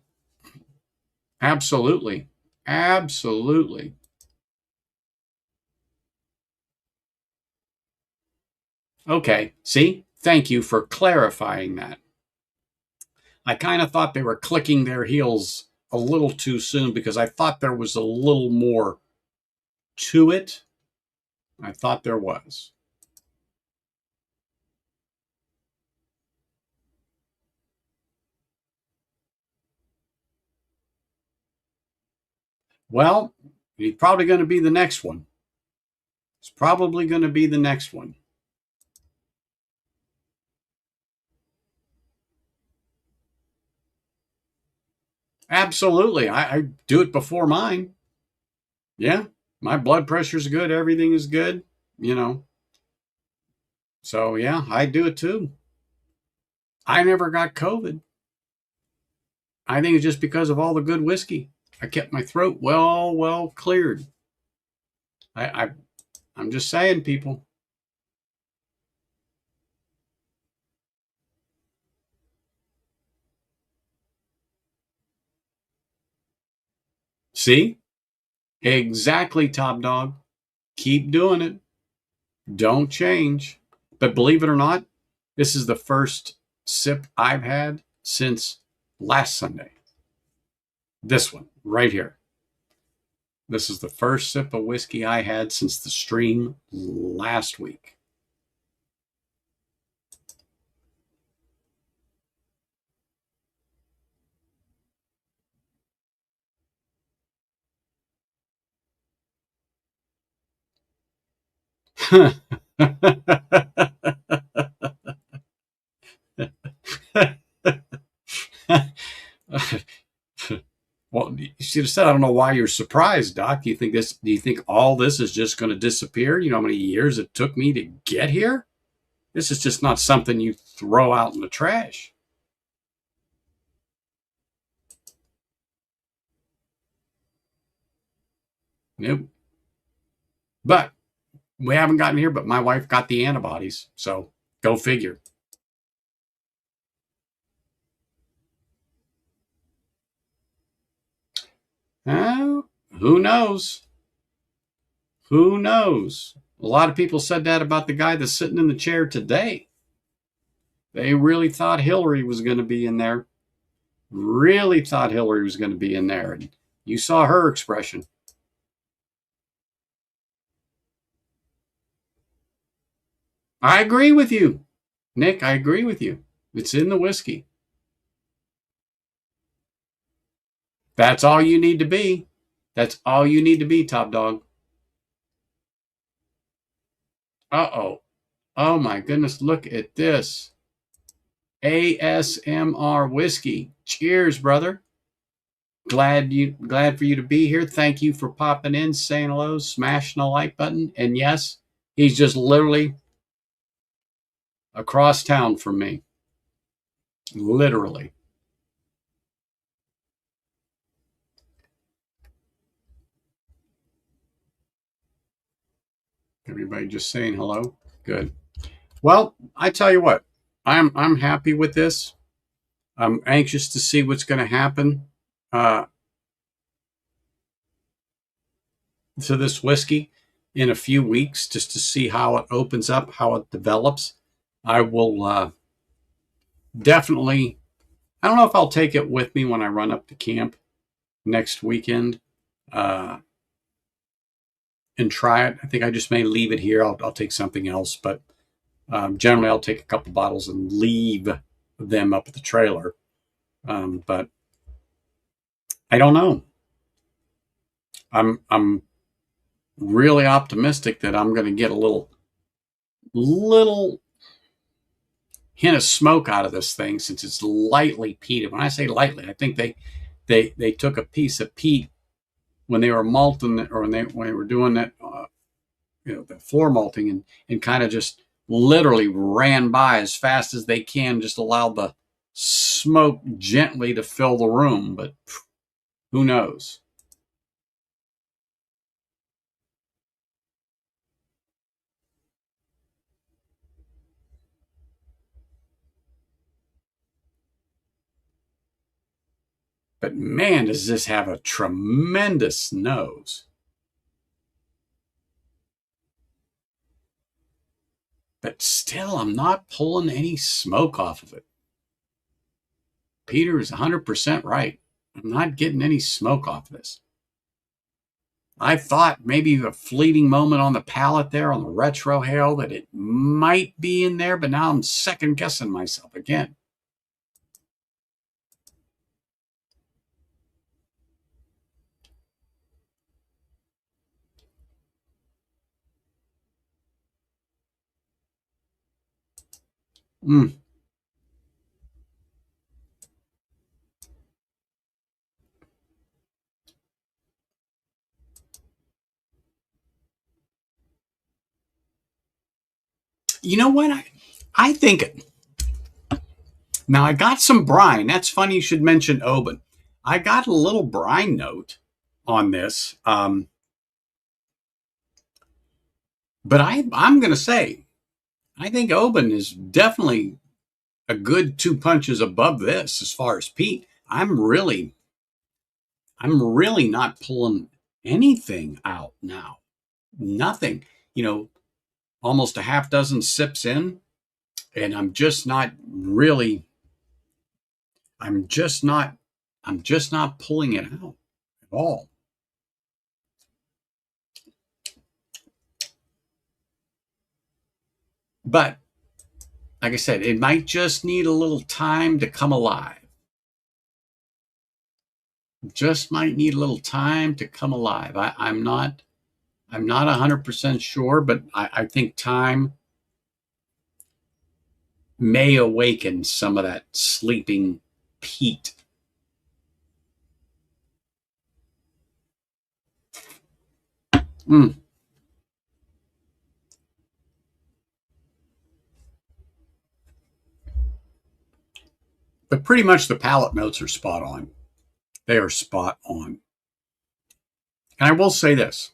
absolutely. Absolutely. Okay. See, thank you for clarifying that. I kind of thought they were clicking their heels a little too soon because I thought there was a little more to it. I thought there was. Well, he's probably going to be the next one. It's probably going to be the next one. Absolutely. I do it before mine. Yeah. My blood pressure's good. Everything is good, you know. So, yeah, I do it too. I never got COVID. I think it's just because of all the good whiskey. I kept my throat well cleared. I, I I'm just saying, people. See? Exactly, Top Dog. Keep doing it. Don't change. But believe it or not, this is the first sip I've had since last Sunday. This one right here. This is the first sip of whiskey I had since the stream last week. Well, you should have said, I don't know why you're surprised, Doc. Do you think all this is just going to disappear? You know how many years it took me to get here? This is just not something you throw out in the trash. Nope. But we haven't gotten here, but my wife got the antibodies. So go figure. Who knows? Who knows? A lot of people said that about the guy that's sitting in the chair today. They really thought Hillary was going to be in there. Really thought Hillary was going to be in there. And you saw her expression. I agree with you, Nick. I agree with you. It's in the whiskey. That's all you need to be. That's all you need to be, Top Dog. Uh-oh. Oh, my goodness. Look at this. ASMR whiskey. Cheers, brother. Glad for you to be here. Thank you for popping in, saying hello, smashing the like button. And yes, he's just literally across town from me. Literally. Everybody just saying hello. Good. Well, I tell you what, I'm happy with this. I'm anxious to see what's going to happen to this whiskey in a few weeks, just to see how it opens up, how it develops. I will definitely. I don't know if I'll take it with me when I run up to camp next weekend and try it. I think I just may leave it here. I'll take something else, but generally I'll take a couple bottles and leave them up at the trailer. But I don't know. I'm really optimistic that I'm going to get a little hint of smoke out of this thing, since it's lightly peated. When I say lightly, I think they took a piece of peat when they were malting it, or when they were doing that, the floor malting, and kind of just literally ran by as fast as they can, just allowed the smoke gently to fill the room. But who knows? But man, does this have a tremendous nose. But still, I'm not pulling any smoke off of it. Peter is 100% right. I'm not getting any smoke off of this. I thought maybe a fleeting moment on the palate there on the retrohale that it might be in there, but now I'm second guessing myself again. Mm. You know what? I think now I got some brine. That's funny you should mention Oban. I got a little brine note on this. But I'm going to say, I think Oban is definitely a good two punches above this as far as peat. I'm really not pulling anything out now. Nothing. Almost a half dozen sips in, and I'm just not I'm just not pulling it out at all. But like I said, it might just need a little time to come alive. Just might need a little time to come alive. I'm not 100% sure, but I think time may awaken some of that sleeping peat. Mm. But pretty much the palate notes are spot on. They are spot on. And I will say this.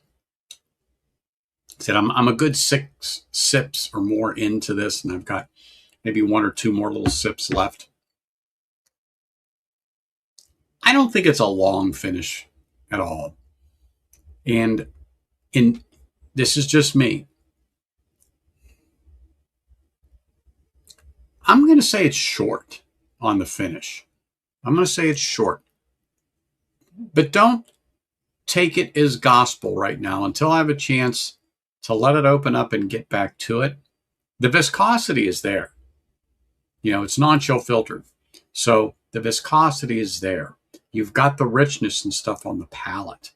I said I'm a good 6 sips or more into this, and I've got maybe 1 or 2 more little sips left. I don't think it's a long finish at all. And this is just me. I'm going to say it's short on the finish. I'm going to say it's short. But don't take it as gospel right now until I have a chance to let it open up and get back to it. The viscosity is there. It's non-chill filtered. So the viscosity is there. You've got the richness and stuff on the palate.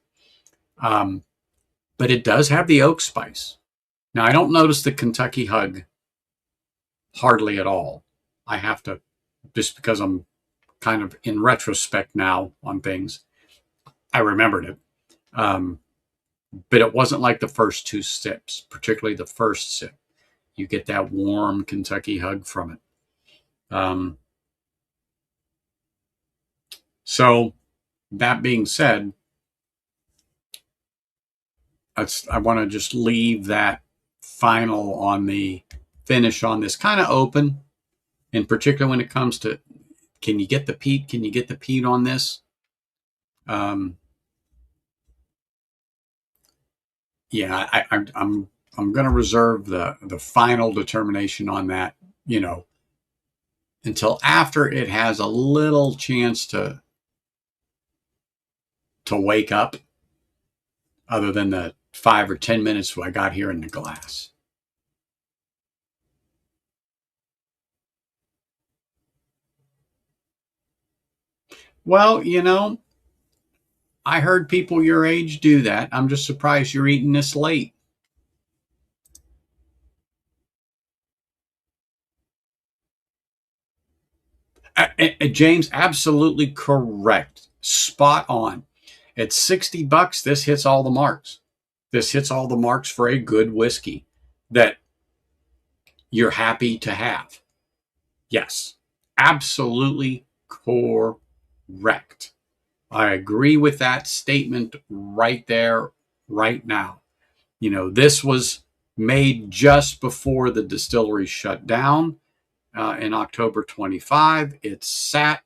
But it does have the oak spice. Now, I don't notice the Kentucky hug hardly at all. I have to, just because I'm kind of in retrospect now on things, I remembered it. But it wasn't like the first 2 sips, particularly the first sip. You get that warm Kentucky hug from it. So that being said, I want to just leave that final on the finish on this kind of open, in particular when it comes to, can you get the peat? Can you get the peat on this? Yeah, I'm going to reserve the final determination on that, until after it has a little chance to wake up, other than the 5 or 10 minutes I got here in the glass. Well, I heard people your age do that. I'm just surprised you're eating this late. James, absolutely correct. Spot on. At $60, this hits all the marks. This hits all the marks for a good whiskey that you're happy to have. Yes, absolutely correct. I agree with that statement right there, right now. This was made just before the distillery shut down in October 25. It sat,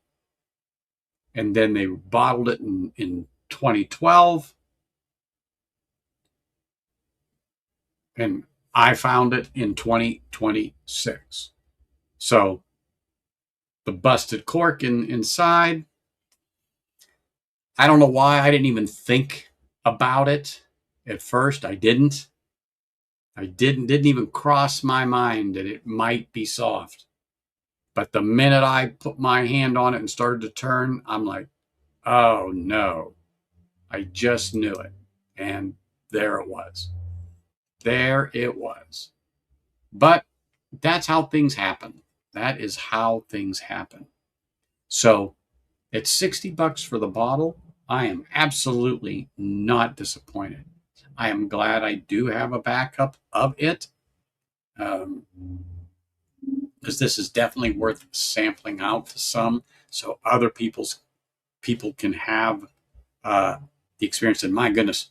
and then they bottled it in 2012. And I found it in 2026. So the busted cork inside, I don't know why I didn't even think about it at first. I didn't even cross my mind that it might be soft. But the minute I put my hand on it and started to turn, I'm like, oh no, I just knew it. And there it was. There it was. But that's how things happen. That is how things happen. So at $60 for the bottle, I am absolutely not disappointed. I am glad I do have a backup of it. Because this is definitely worth sampling out to some, so other people can have the experience. And my goodness,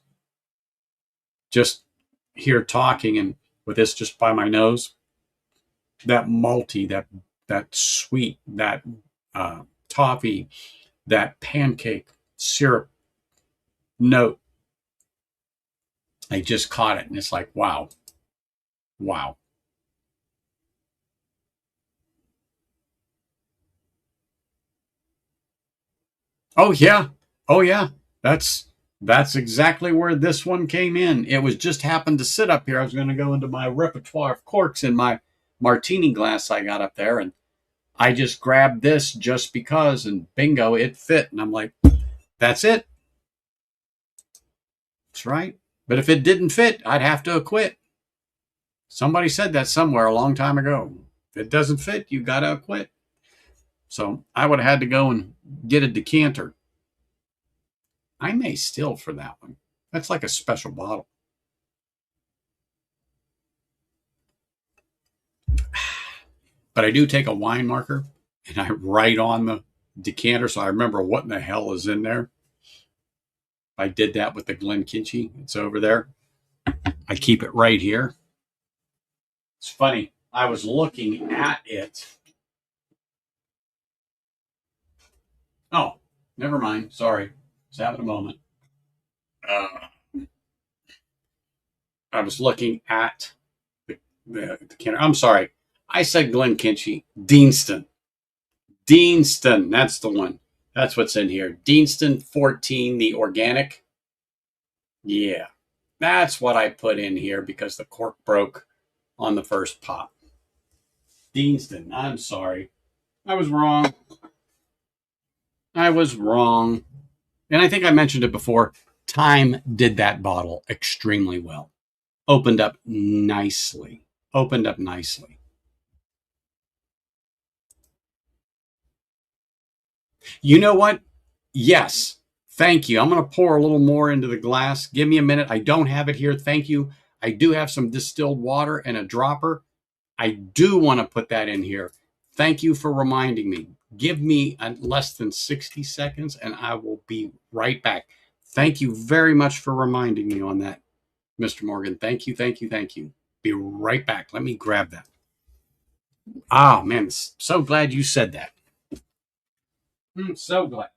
just here talking and with this just by my nose, that malty, that sweet, that toffee, that pancake syrup note, I just caught it, and it's like, wow. Oh yeah. Oh yeah. That's exactly where this one came in. It was just happened to sit up here. I was going to go into my repertoire of corks in my martini glass I got up there, and I just grabbed this just because, and bingo, it fit. And I'm like, that's it. That's right. But if it didn't fit, I'd have to acquit. Somebody said that somewhere a long time ago. If it doesn't fit, you got to acquit. So I would have had to go and get a decanter. I may still for that one. That's like a special bottle. But I do take a wine marker and I write on the decanter so I remember what in the hell is in there. I did that with the Glen Garioch. It's over there. I keep it right here. It's funny. I was looking at it. Oh, never mind. Sorry. Just having a moment. I was looking at the decanter. I'm sorry. I said Glen Garioch. Deanston. Deanston. That's the one. That's what's in here. Deanston 14, the organic. Yeah. That's what I put in here because the cork broke on the first pop. Deanston. I'm sorry. I was wrong. I was wrong. And I think I mentioned it before. Time did that bottle extremely well. Opened up nicely. Opened up nicely. You know what? Yes. Thank you. I'm going to pour a little more into the glass. Give me a minute. I don't have it here. Thank you. I do have some distilled water and a dropper. I do want to put that in here. Thank you for reminding me. Give me less than 60 seconds and I will be right back. Thank you very much for reminding me on that, Mr. Morgan. Thank you, thank you, thank you. Be right back. Let me grab that. Oh, man, so glad you said that. So glad.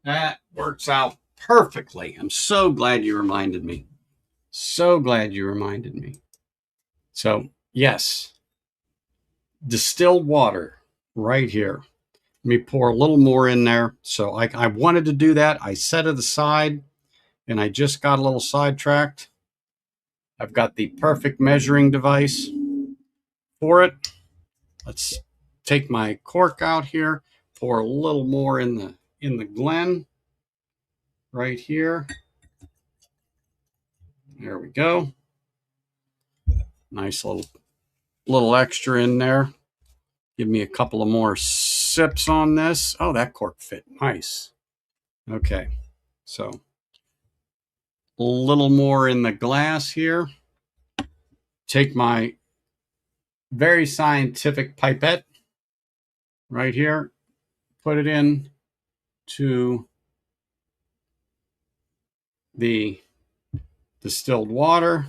That works out perfectly. I'm so glad you reminded me. So glad you reminded me. So, yes, distilled water right here. Let me pour a little more in there. So I wanted to do that. I set it aside and I just got a little sidetracked. I've got the perfect measuring device for it. Let's take my cork out here, pour a little more in the Glen right here. There we go. Nice little extra in there. Give me a couple of more sips on this. Oh, that cork fit nice. Okay, so a little more in the glass here. Take my very scientific pipette right here, put it in to the distilled water,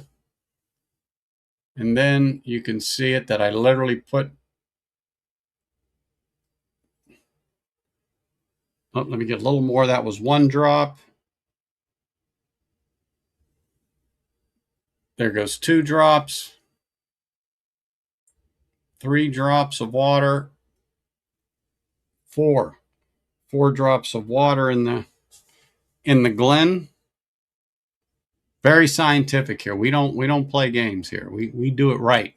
and then you can see it that I literally put, oh, let me get a little more. That was 1 drop. There goes 2 drops, 3 drops of water, 4 drops of water in the in the Glen, very scientific here. We don't play games here. We do it right.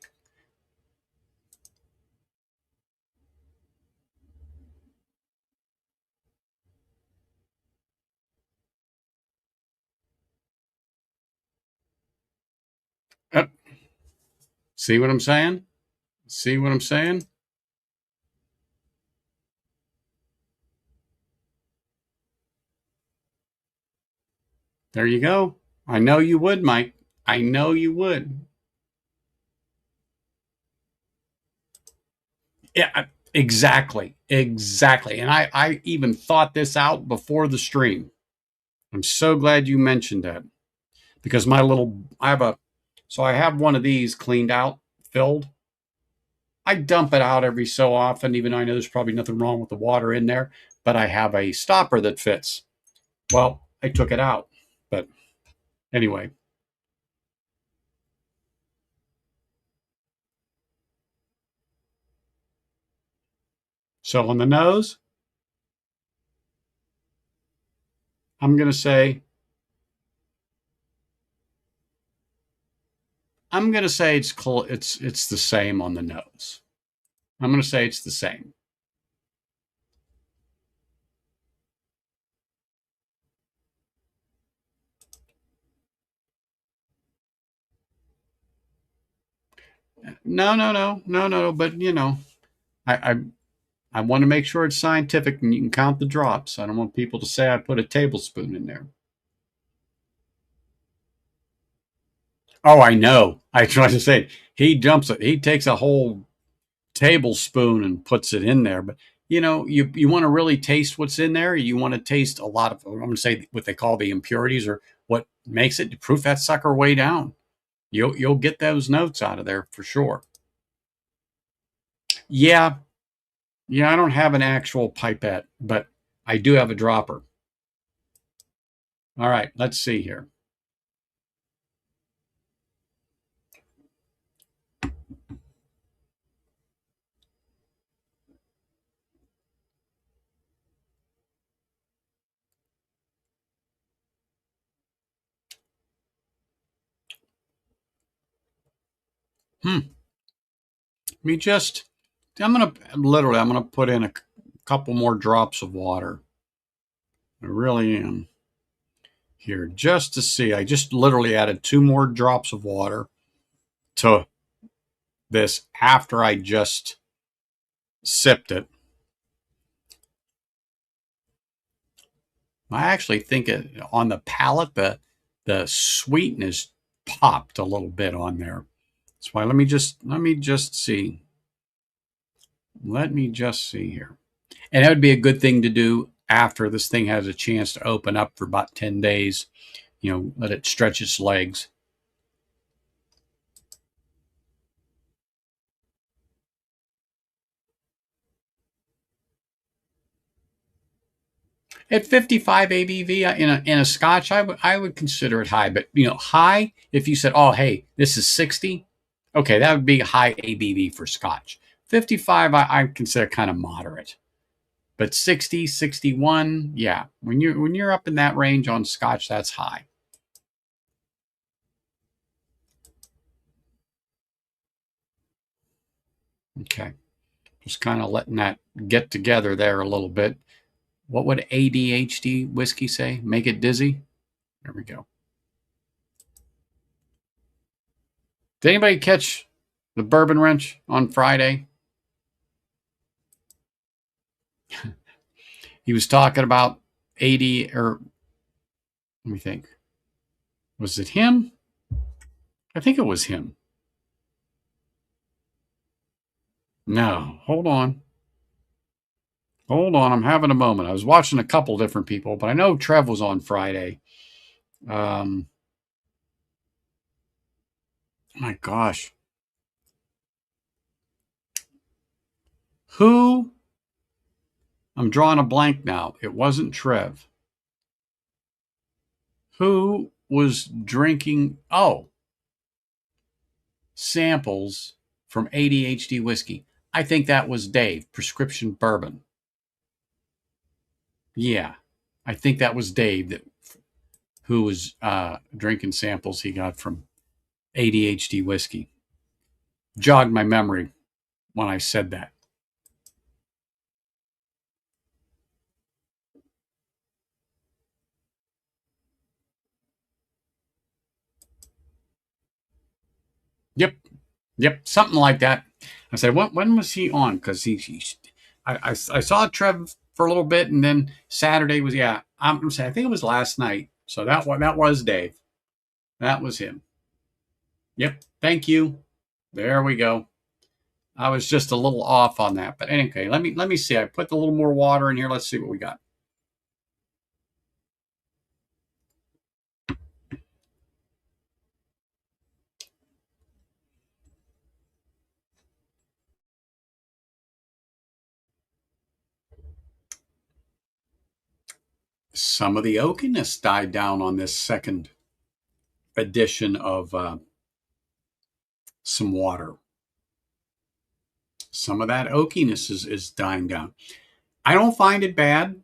Uh, See what I'm saying? See what I'm saying? There you go. I know you would, Mike. I know you would. Yeah, exactly. Exactly. And I even thought this out before the stream. I'm so glad you mentioned that because I have one of these cleaned out, filled. I dump it out every so often, even though I know there's probably nothing wrong with the water in there, but I have a stopper that fits. Well, I took it out. But anyway, so on the nose, I'm going to say it's the same on the nose. I'm going to say it's the same. No. But I I, I want to make sure it's scientific and you can count the drops. I don't want people to say I put a tablespoon in there. Oh, I know. I try to say he dumps it. He takes a whole tablespoon and puts it in there. But you want to really taste what's in there. You want to taste a lot of, I'm going to say what they call the impurities or what makes it. Proof that sucker way down. You'll get those notes out of there for sure. Yeah, yeah. I don't have an actual pipette, but I do have a dropper. All right, let's see here. Hmm. Me just. I'm gonna put in a couple more drops of water. I really am here just to see. I just literally added two more drops of water to this after I just sipped it. I actually think on the palate the sweetness popped a little bit on there. That's why let me just see. Let me just see here. And that would be a good thing to do after this thing has a chance to open up for about 10 days. Let it stretch its legs. At 55 ABV in a Scotch, I would consider it high. But high if you said, "Oh, hey, this is 60," okay, that would be high ABV for Scotch. 55, I consider kind of moderate. But 60, 61, yeah, when you're up in that range on Scotch, that's high. Okay, just kind of letting that get together there a little bit. What would ADHD whiskey say? Make it dizzy. There we go. Did anybody catch the Bourbon Wrench on Friday? He was talking about 80, or let me think. Was it him? I think it was him. No, hold on. Hold on. I'm having a moment. I was watching a couple different people, but I know Trev was on Friday. Um, my gosh. Who? I'm drawing a blank now. It wasn't Trev. Who was drinking? Oh, samples from ADHD whiskey. I think that was Dave, prescription bourbon. Yeah, I think that was Dave that who was drinking samples he got from ADHD whiskey. Jogged my memory when I said that. Yep, yep, something like that. I said, when was he on? Because I saw Trev for a little bit, and then Saturday was I'm gonna say I think it was last night. So that was Dave. That was him. Yep. Thank you. There we go. I was just a little off on that, but anyway, let me see. I put a little more water in here. Let's see what we got. Some of the oakiness died down on this second addition of some water. Some of that oakiness is dying down. I don't find it bad.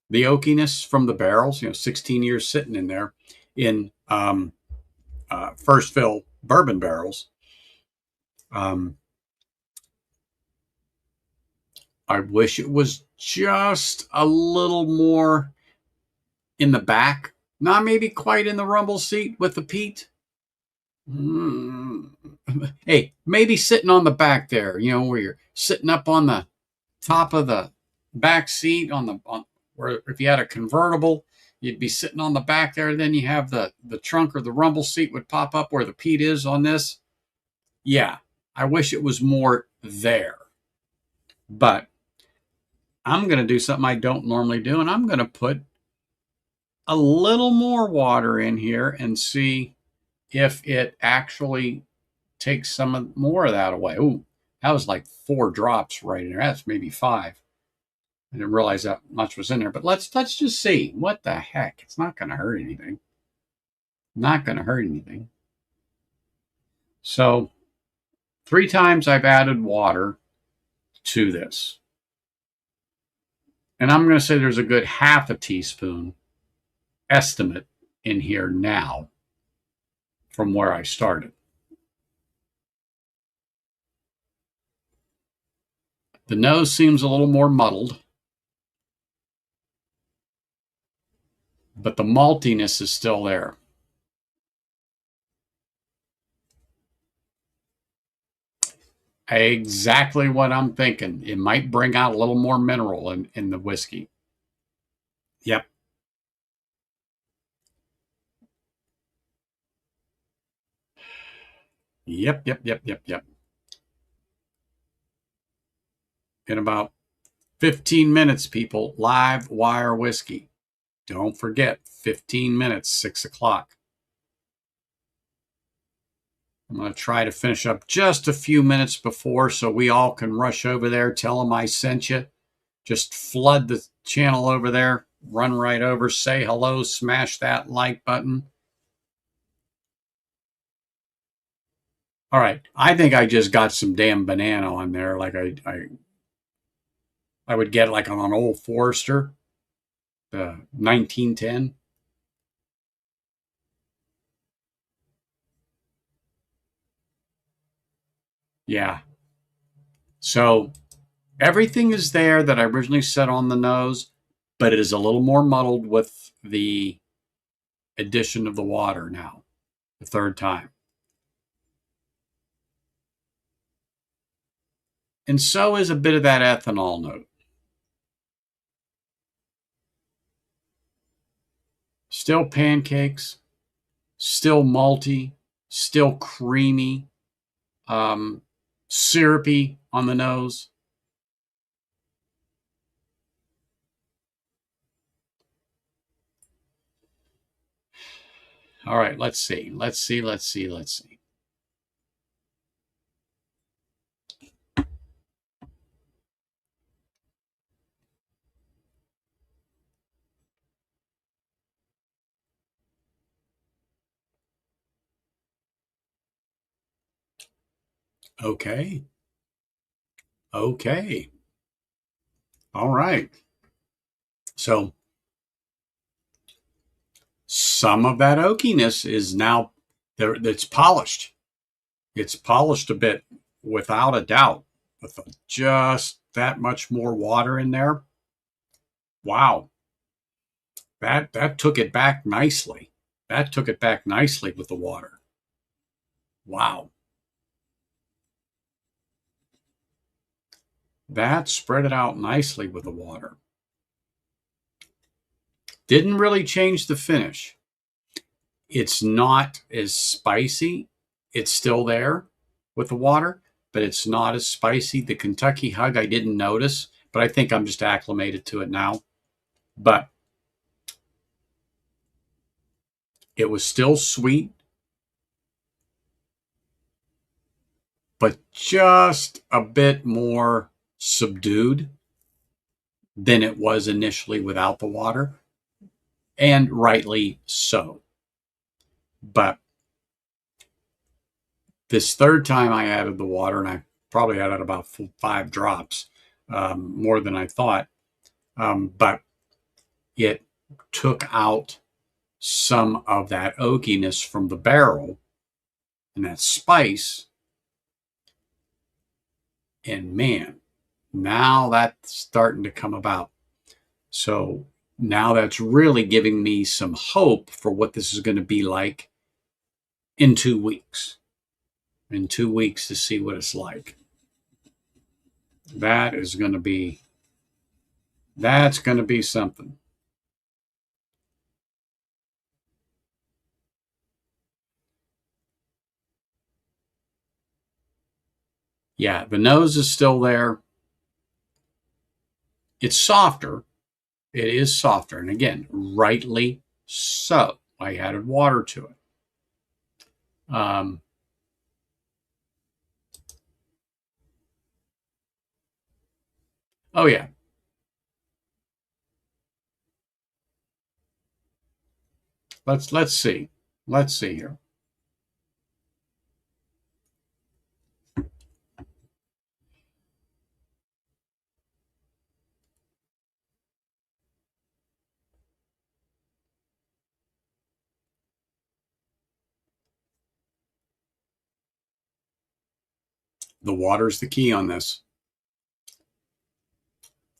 The oakiness from the barrels, 16 years sitting in there in first fill bourbon barrels. I wish it was just a little more in the back, not maybe quite in the rumble seat with the peat. Hey, maybe sitting on the back there, where you're sitting up on the top of the back seat on where if you had a convertible, you'd be sitting on the back there. Then you have the trunk or the rumble seat would pop up where the peat is on this. Yeah, I wish it was more there. But I'm going to do something I don't normally do, and I'm going to put a little more water in here and see if it actually takes more of that away. Ooh, that was like 4 drops right in there. That's maybe 5. I didn't realize that much was in there, but let's just see. What the heck? It's not going to hurt anything. Not going to hurt anything. So 3 times I've added water to this. And I'm going to say there's a good half a teaspoon estimate in here now from where I started. The nose seems a little more muddled, but the maltiness is still there. Exactly what I'm thinking. It might bring out a little more mineral in the whiskey. Yep. Yep. In about 15 minutes, people, live wire whiskey. Don't forget, 15 minutes, 6 o'clock. I'm going to try to finish up just a few minutes before so we all can rush over there, tell them I sent you. Just flood the channel over there, run right over, say hello, smash that like button. All right, I think I just got some damn banana on there, like I would get like on an old Forester, the 1910. Yeah. So everything is there that I originally set on the nose, but it is a little more muddled with the addition of the water now, the 3rd time. And so is a bit of that ethanol note. Still pancakes, still malty, still creamy, syrupy on the nose. All right, let's see. Okay. All right. So some of that oakiness is now there. It's polished. It's polished a bit, without a doubt, with just that much more water in there. Wow, that took it back nicely. That took it back nicely with the water. Wow. That spread it out nicely with the water. Didn't really change the finish. It's not as spicy. It's still there with the water, but it's not as spicy. The Kentucky Hug I didn't notice, but I think I'm just acclimated to it now. But it was still sweet, but just a bit more subdued than it was initially without the water, and rightly so. But this third time I added the water, and I probably added about 5 drops, more than I thought, but it took out some of that oakiness from the barrel and that spice. And man, now that's starting to come about. So now that's really giving me some hope for what this is going to be like in 2 weeks. In 2 weeks to see what it's like. That's going to be something. Yeah, the nose is still there. It's softer. It is softer. And again, rightly so. I added water to it. Oh yeah. Let's see. Let's see here. The water's the key on this.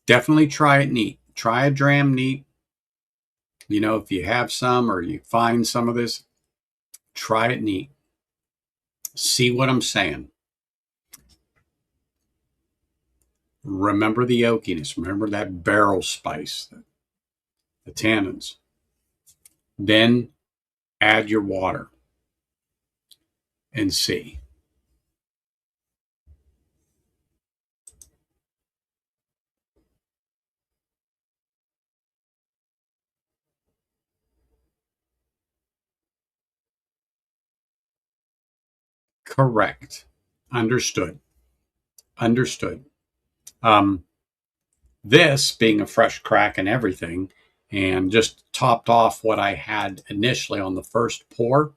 Definitely try it neat. Try a dram neat. You know, if you have some or you find some of this, try it neat. See what I'm saying. Remember the oakiness. Remember that barrel spice, the tannins. Then add your water and see. Correct. Understood. Understood. This being a fresh crack and everything, and just topped off what I had initially on the first pour,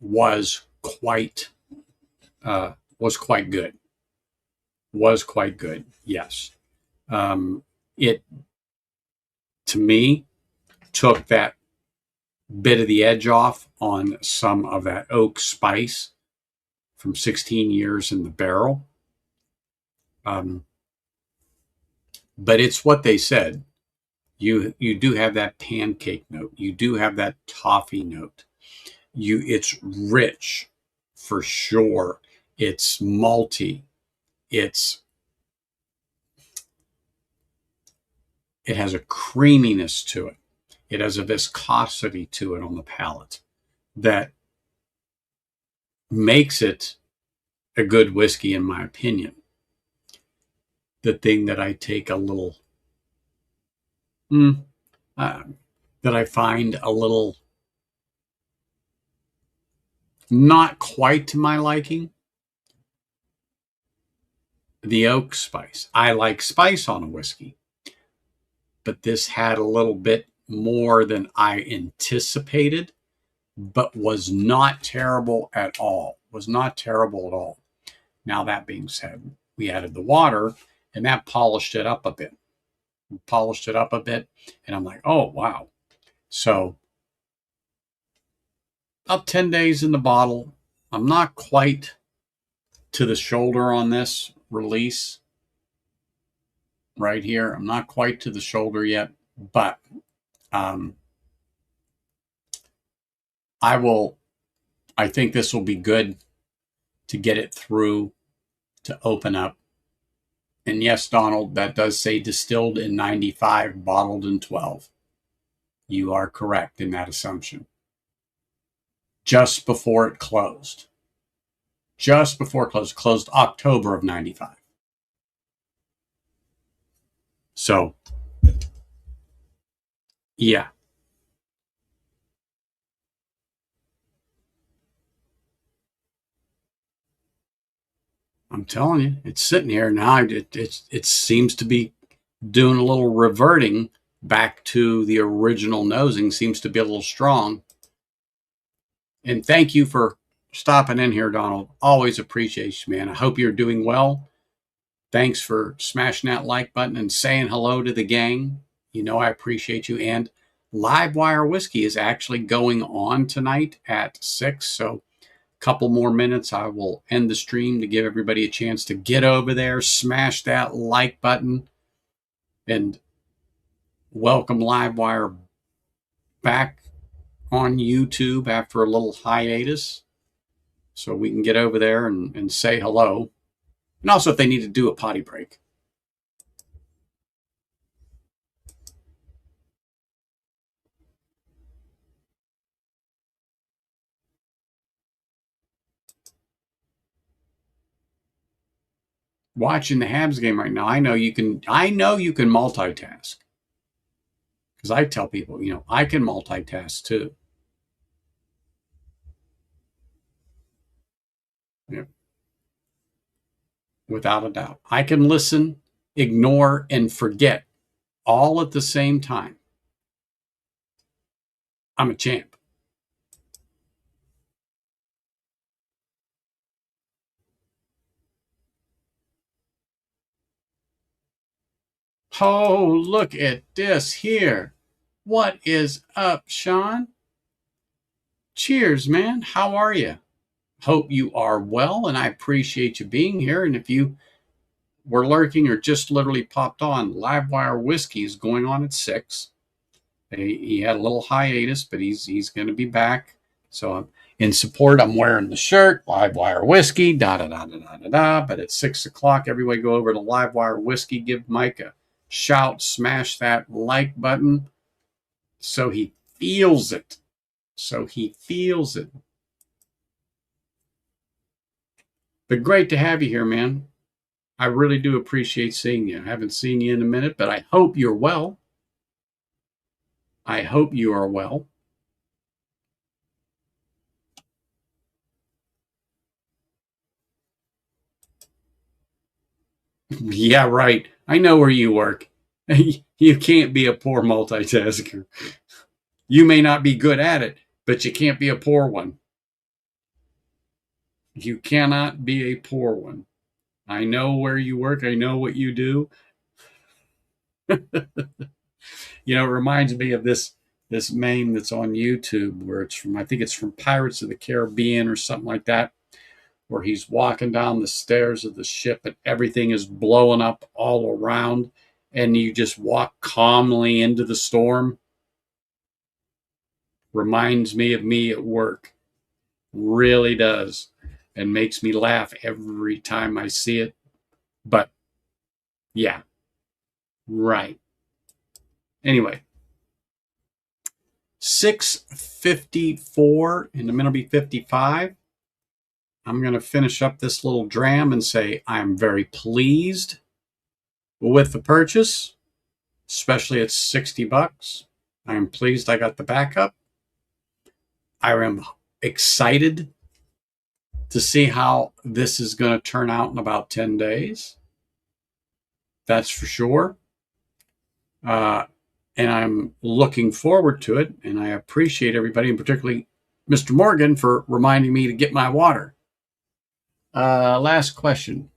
was quite good. Was quite good. Yes. It, to me, took that bit of the edge off on some of that oak spice from 16 years in the barrel. But it's what they said. You do have that pancake note. You do have that toffee note. It's rich for sure. It's malty. It has a creaminess to it. It has a viscosity to it on the palate that makes it a good whiskey, in my opinion. The thing that I take a little, that I find a little not quite to my liking, the oak spice. I like spice on a whiskey, but this had a little bit more than I anticipated, but was not terrible at all. Was not terrible at all. Now, that being said, we added the water, and that polished it up a bit. And I'm like, oh, wow. So About 10 days in the bottle. I'm not quite to the shoulder on this release right here. I'm not quite to the shoulder yet, but um, I think this will be good to get it through to open up. And yes, Donald, that does say distilled in 95, bottled in 12. You are correct in that assumption. Just before it closed. Just before it closed October of 95. So, yeah. I'm telling you, it's sitting here now. It seems to be doing a little reverting back to the original nosing. Seems to be a little strong. And thank you for stopping in here, Donald. Always appreciate you, man. I hope you're doing well. Thanks for smashing that like button and saying hello to the gang. You know I appreciate you. And Livewire Whiskey is actually going on tonight at 6. So couple more minutes, I will end the stream to give everybody a chance to get over there, smash that like button, and welcome Livewire back on YouTube after a little hiatus so we can get over there and say hello. And also if they need to do a potty break. Watching the Habs game right now, I know you can multitask. Because I tell people, I can multitask too. Yeah. Without a doubt. I can listen, ignore, and forget all at the same time. I'm a champ. Oh, look at this here. What is up, Sean? Cheers, man. How are you? Hope you are well, and I appreciate you being here. And if you were lurking or just literally popped on, Livewire Whiskey is going on at 6. He had a little hiatus, but he's going to be back. So in support, I'm wearing the shirt, Livewire Whiskey, da da da da da da da. But at 6 o'clock, everybody go over to Livewire Whiskey, give Mike a shout, smash that like button so he feels it. So he feels it. But great to have you here, man. I really do appreciate seeing you. I haven't seen you in a minute, but I hope you're well. I hope you are well. Yeah, right. I know where you work. You can't be a poor multitasker. You may not be good at it, but you can't be a poor one. You cannot be a poor one. I know where you work. I know what you do. It reminds me of this meme that's on YouTube where it's from, I think it's from Pirates of the Caribbean or something like that, where he's walking down the stairs of the ship and everything is blowing up all around and you just walk calmly into the storm. Reminds me of me at work. Really does. And makes me laugh every time I see it. But yeah, right. Anyway, 6:54, in a minute will be 55. I'm going to finish up this little dram and say I'm very pleased with the purchase, especially at $60. I am pleased I got the backup. I am excited to see how this is going to turn out in about 10 days. That's for sure. And I'm looking forward to it. And I appreciate everybody, and particularly Mr. Morgan, for reminding me to get my water. Last question.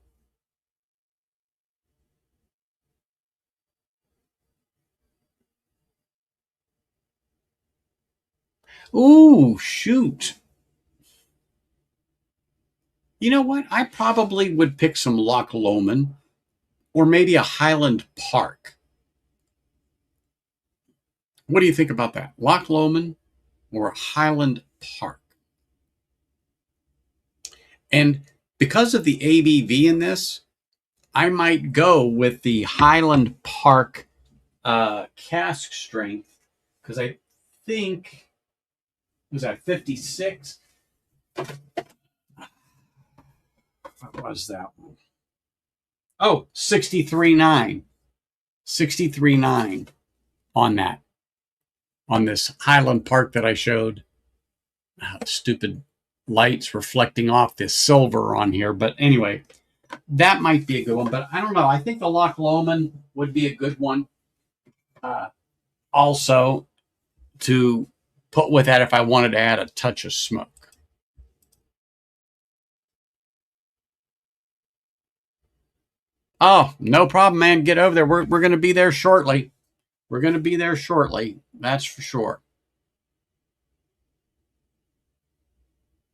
Ooh, shoot. You know what? I probably would pick some Loch Lomond or maybe a Highland Park. What do you think about that? Loch Lomond or Highland Park? And because of the ABV in this, I might go with the Highland Park cask strength because I think, was that 56? What was that one? Oh, 63.9. 63.9 on that, on this Highland Park that I showed. Stupid lights reflecting off this silver on here. But anyway, that might be a good one. But I don't know. I think the Loch Lomond would be a good one. Also, to put with that if I wanted to add a touch of smoke. Oh, no problem, man. Get over there. We're going to be there shortly. We're going to be there shortly. That's for sure.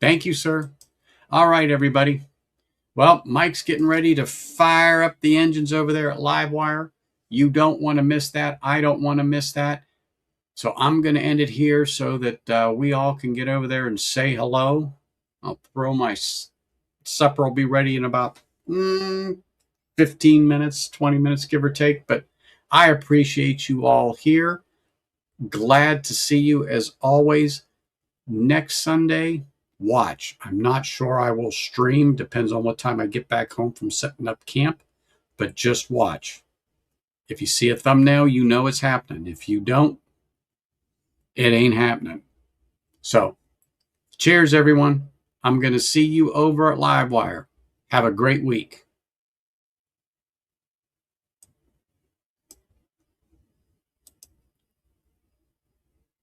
Thank you, sir. All right, everybody. Well, Mike's getting ready to fire up the engines over there at Livewire. You don't want to miss that. I don't want to miss that. So I'm going to end it here so that we all can get over there and say hello. I'll throw my supper will be ready in about 15 minutes, 20 minutes, give or take. But I appreciate you all here. Glad to see you as always. Next Sunday, watch. I'm not sure I will stream. Depends on what time I get back home from setting up camp. But just watch. If you see a thumbnail, you know it's happening. If you don't, it ain't happening. So, cheers, everyone. I'm going to see you over at Livewire. Have a great week.